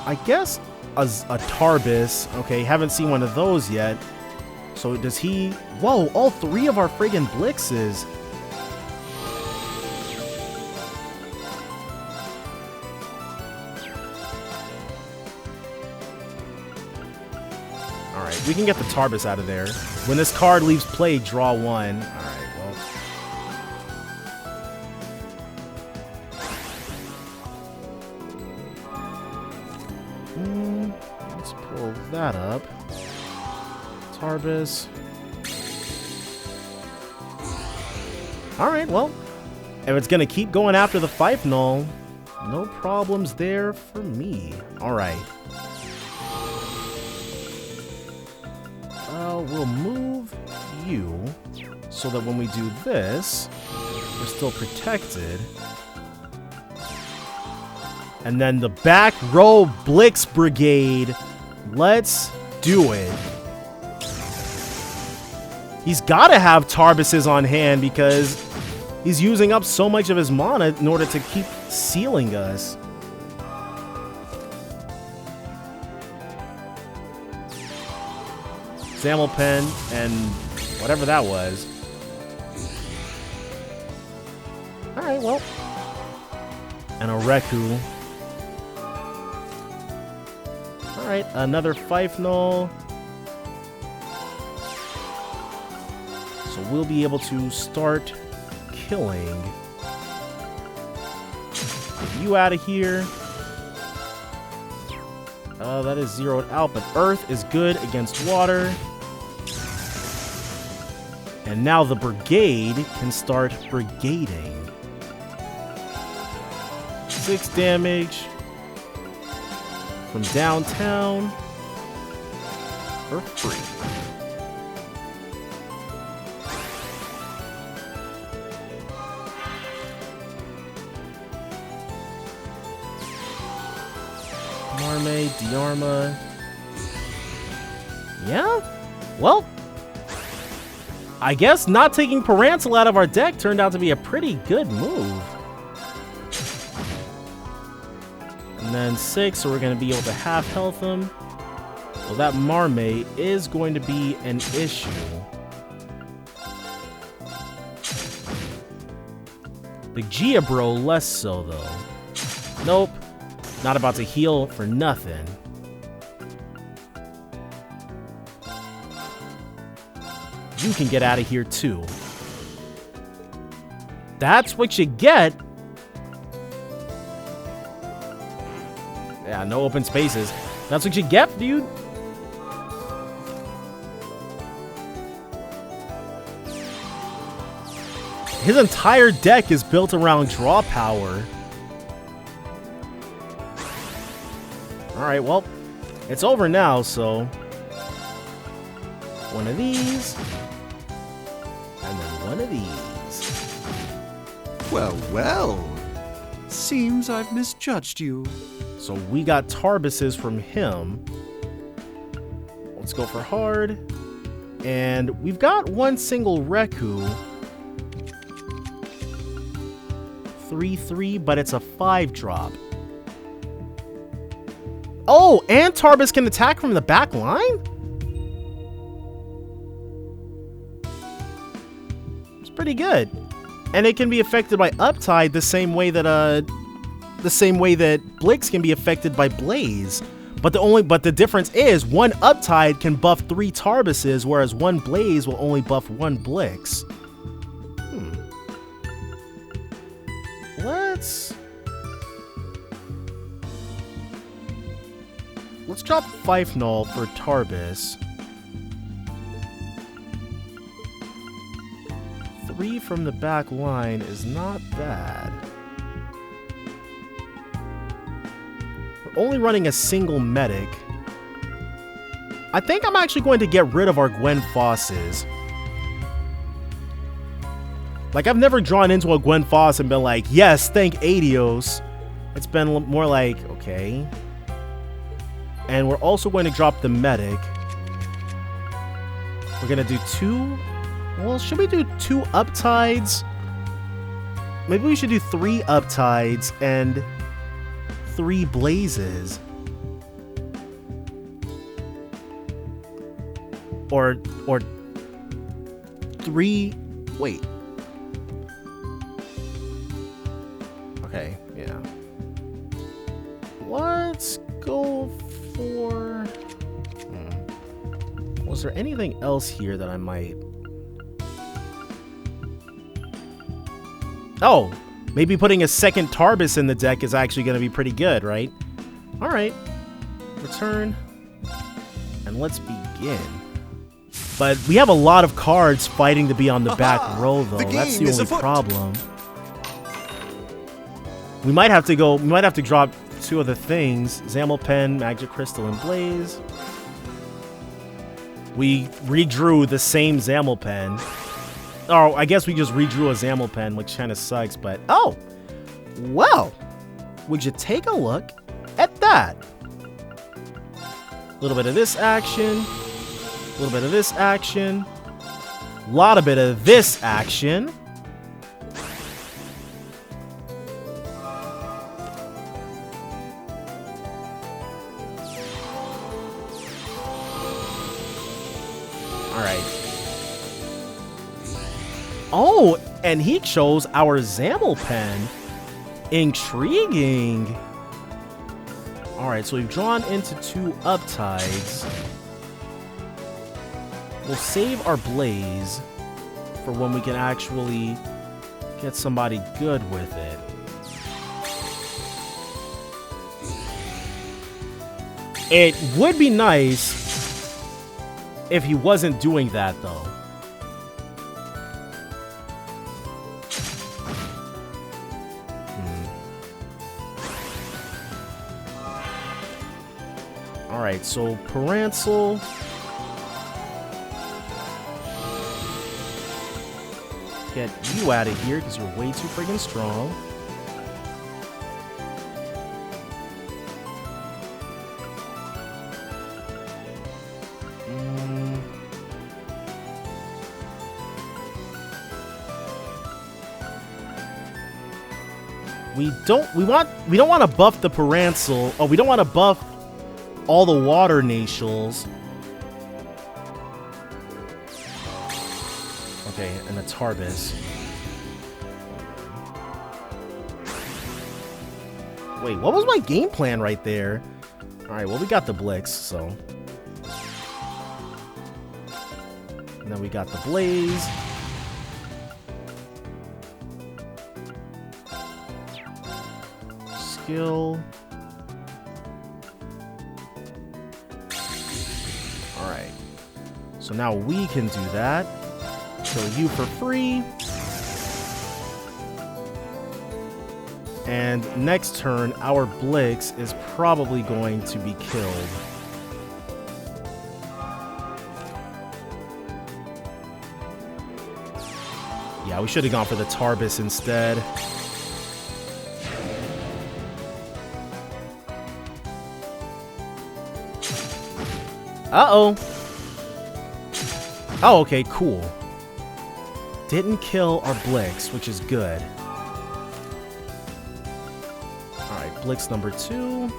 I guess a Tarbis. Okay, haven't seen one of those yet. So does he... Whoa, all 3 of our friggin' Blixes. Alright, we can get the Tarbis out of there. When this card leaves play, draw 1. Alright, well... let's pull that up. Tarbis. Alright, well, if it's gonna keep going after the Fife Null, no problems there for me. Alright. We'll move you so that when we do this, we're still protected. And then the back row Blix Brigade. Let's do it. He's got to have Tarbises on hand because he's using up so much of his mana in order to keep sealing us. Zamelpen and whatever that was. Alright, well. And a Reku. Alright, another Fife Null. So we'll be able to start killing. Get you out of here. That is zeroed out, but Earth is good against water. And now the Brigade can start brigading. 6 damage from downtown for free. Marme, Diarma. Yeah? Well, I guess not taking Parantal out of our deck turned out to be a pretty good move. And then 6, so we're going to be able to half health him. So that Marme is going to be an issue. The Giabro less so, though. Nope. Not about to heal for nothing. You can get out of here too. That's what you get. Yeah, no open spaces. That's what you get, dude. His entire deck is built around draw power. Alright, well, it's over now, so... One of these. And then one of these. Well, well. Seems I've misjudged you. So we got Tarbises from him. Let's go for hard. And we've got one single Reku. 3/3, but it's a 5-drop. Oh, and Tarbis can attack from the back line? It's pretty good. And it can be affected by Uptide the same way that Blix can be affected by Blaze. But the difference is one Uptide can buff 3 Tarbises, whereas one Blaze will only buff 1 Blix. Let's drop Fife Null for Tarbis. 3 from the back line is not bad. We're only running a single medic. I think I'm actually going to get rid of our Gwen Fosses. Like, I've never drawn into a Gwen Foss and been like, yes, thank Adios. It's been more like, okay. And we're also going to drop the medic. We're going to do 2. Well, should we do 2 Uptides? Maybe we should do 3 Uptides and 3 Blazes. or 3. Wait. Okay, yeah. Let's go for... Was there anything else here that I might... Oh, maybe putting a second Tarbis in the deck is actually going to be pretty good, right? All right. Return. And let's begin. But we have a lot of cards fighting to be on the back row, though. That's the only problem. We might have to drop 2 of the things. Zamelpen, Magic Crystal, and Blaze. We redrew the same Zamelpen. Oh, I guess we just redrew a Zamelpen, which kind of sucks, but... Oh! Well! Would you take a look at that? A little bit of this action. A little bit of this action. A lot of bit of this action. Alright. Oh, and he chose our Zamelpen. Intriguing. Alright, so we've drawn into 2 Uptides. We'll save our Blaze for when we can actually get somebody good with it. It would be nice if he wasn't doing that, though. Alright, so Parancel. Get you out of here because you're way too friggin' strong. We don't want to buff the Parancel. Oh, we don't want to buff all the water Natials. Okay, and a Tarbis. Wait, what was my game plan right there? Alright, well, we got the Blix, so. And then we got the Blaze. Skill. Alright. So now we can do that. Kill you for free. And next turn, our Blix is probably going to be killed. Yeah, we should have gone for the Tarbis instead. Uh-oh. Oh, okay, cool. Didn't kill our Blix, which is good. Alright, Blix number 2.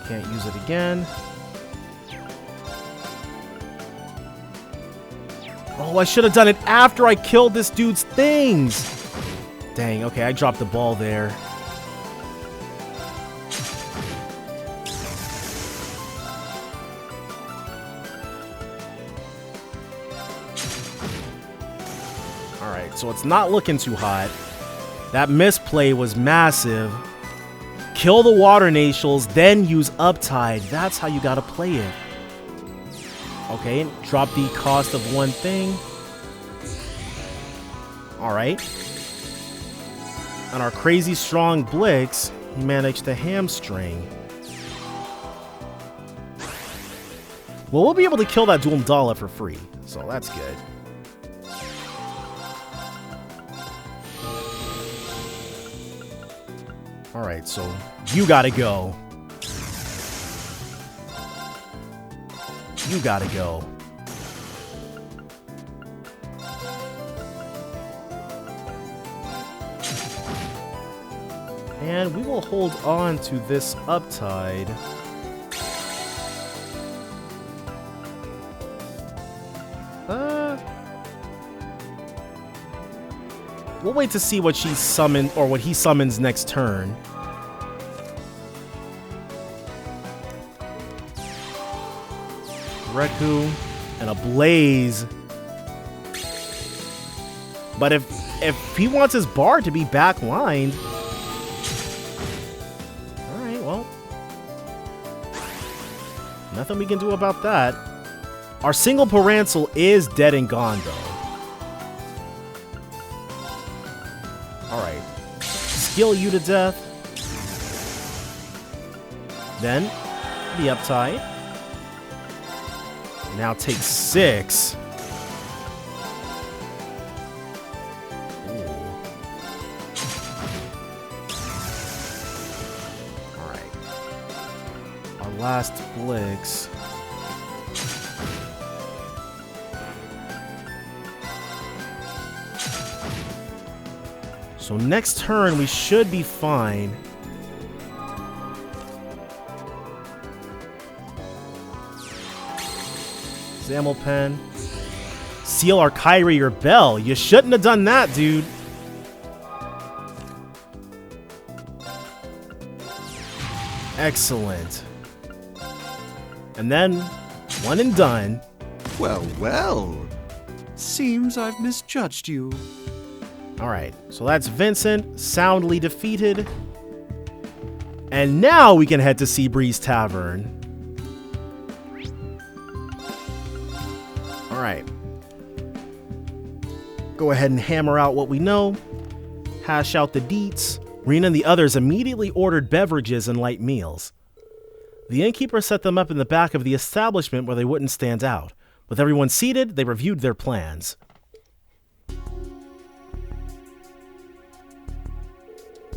Can't use it again. Oh, I should have done it after I killed this dude's things. Dang, okay, I dropped the ball there. Alright, so it's not looking too hot. That misplay was massive. Kill the water Natials, then use Uptide. That's how you gotta play it. Okay, drop the cost of one thing. Alright. And our crazy strong Blix, he managed to hamstring. Well, we'll be able to kill that Doomdala for free, so that's good. Alright, so you gotta go. You gotta go. And we will hold on to this Uptide. We'll wait to see what she summons, or what he summons next turn. Reku and a Blaze. But if he wants his Bard to be backlined... Alright, well... nothing we can do about that. Our single Parancel is dead and gone, though. Alright. Skill you to death. Then, the Uptide. Now take 6. Alright. Our last Blix. So next turn, we should be fine. Zammelpen. Seal our Kyrie or Bell. You shouldn't have done that, dude. Excellent. And then, one and done. Well, well. Seems I've misjudged you. Alright, so that's Vincent, soundly defeated. And now we can head to Seabreeze Tavern. Alright. Go ahead and hammer out what we know. Hash out the deets. Rena and the others immediately ordered beverages and light meals. The innkeeper set them up in the back of the establishment where they wouldn't stand out. With everyone seated, they reviewed their plans.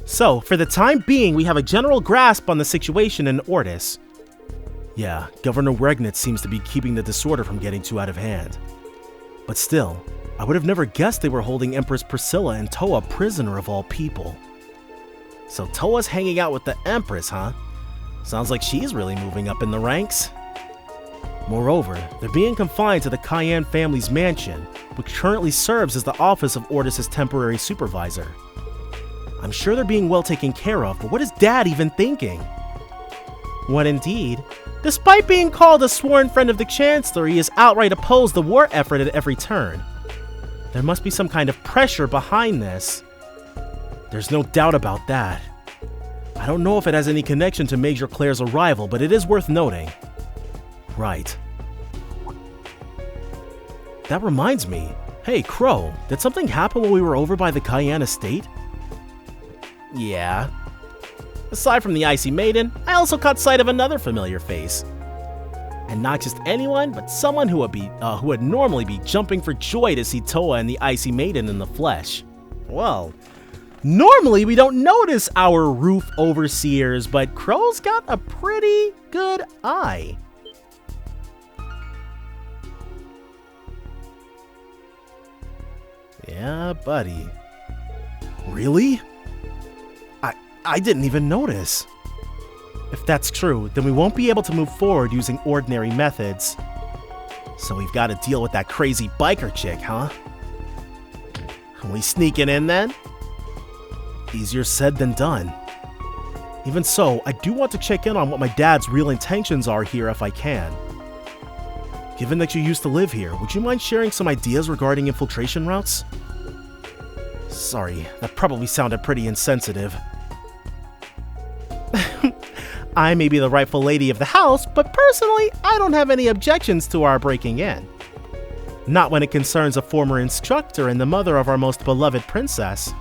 So, for the time being, we have a general grasp on the situation in Ordis. Yeah, Governor Regnitz seems to be keeping the disorder from getting too out of hand. But still, I would have never guessed they were holding Empress Priscilla and Toa prisoner of all people. So Toa's hanging out with the Empress, huh? Sounds like she's really moving up in the ranks. Moreover, they're being confined to the Cayenne family's mansion, which currently serves as the office of Ordis' temporary supervisor. I'm sure they're being well taken care of, but what is Dad even thinking? What indeed? Despite being called a sworn friend of the Chancellor, he has outright opposed the war effort at every turn. There must be some kind of pressure behind this. There's no doubt about that. I don't know if it has any connection to Major Claire's arrival, but it is worth noting. Right. That reminds me. Hey, Crow, did something happen while we were over by the Cayenne estate? Yeah. Aside from the Icy Maiden, I also caught sight of another familiar face. And not just anyone, but someone who would normally be jumping for joy to see Toa and the Icy Maiden in the flesh. Well, normally we don't notice our roof overseers, but Crow's got a pretty good eye. Yeah, buddy. Really? I didn't even notice. If that's true, then we won't be able to move forward using ordinary methods. So we've got to deal with that crazy biker chick, huh? Are we sneaking in then? Easier said than done. Even so, I do want to check in on what my dad's real intentions are here if I can. Given that you used to live here, would you mind sharing some ideas regarding infiltration routes? Sorry, that probably sounded pretty insensitive. I may be the rightful lady of the house, but personally, I don't have any objections to our breaking in. Not when it concerns a former instructor and the mother of our most beloved princess.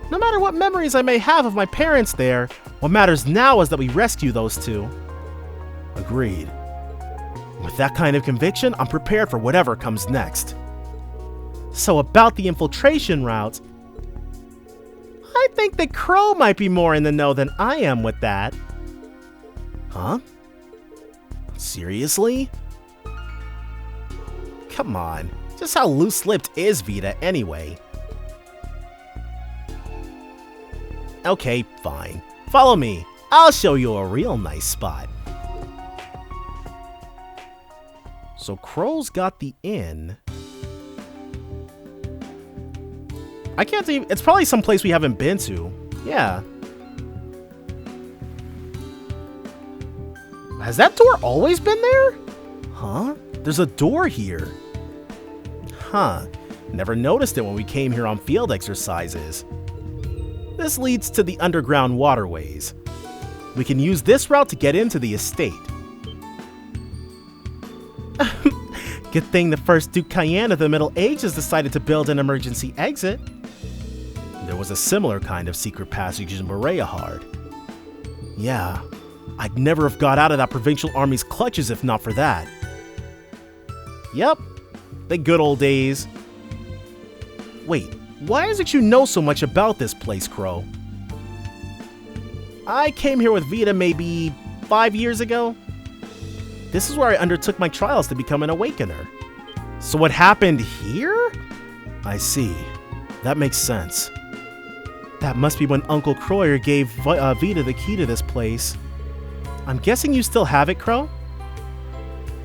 No matter what memories I may have of my parents there, what matters now is that we rescue those two. Agreed. With that kind of conviction, I'm prepared for whatever comes next. So about the infiltration route, I think that Crow might be more in the know than I am with that. Huh? Seriously? Come on, just how loose-lipped is Vita anyway? Okay, fine. Follow me. I'll show you a real nice spot. So Crow's got the inn. I can't even... It's probably someplace we haven't been to. Yeah. Has that door always been there? Huh? There's a door here. Huh. Never noticed it when we came here on field exercises. This leads to the underground waterways. We can use this route to get into the estate. Good thing the first Duke Cayenne of the Middle Ages decided to build an emergency exit. There was a similar kind of secret passage in Bereahard. Yeah, I'd never have got out of that provincial army's clutches if not for that. Yep, the good old days. Wait, why is it you know so much about this place, Crow? I came here with Vita maybe 5 years ago. This is where I undertook my trials to become an Awakener. So what happened here? I see. That makes sense. That must be when Uncle Croyer gave Vita the key to this place. I'm guessing you still have it, Crow?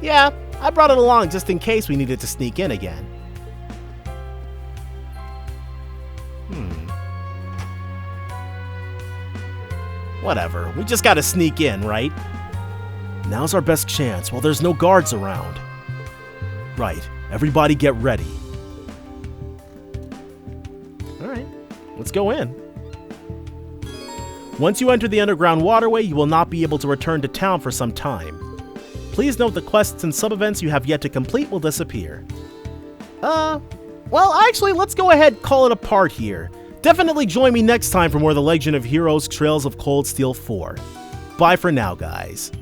Yeah, I brought it along just in case we needed to sneak in again. Whatever, we just gotta sneak in, right? Now's our best chance while there's no guards around. Right, everybody get ready. Alright, let's go in. Once you enter the underground waterway, you will not be able to return to town for some time. Please note the quests and sub-events you have yet to complete will disappear. Well, actually, let's go ahead and call it a part here. Definitely join me next time for more The Legend of Heroes Trails of Cold Steel 4. Bye for now, guys.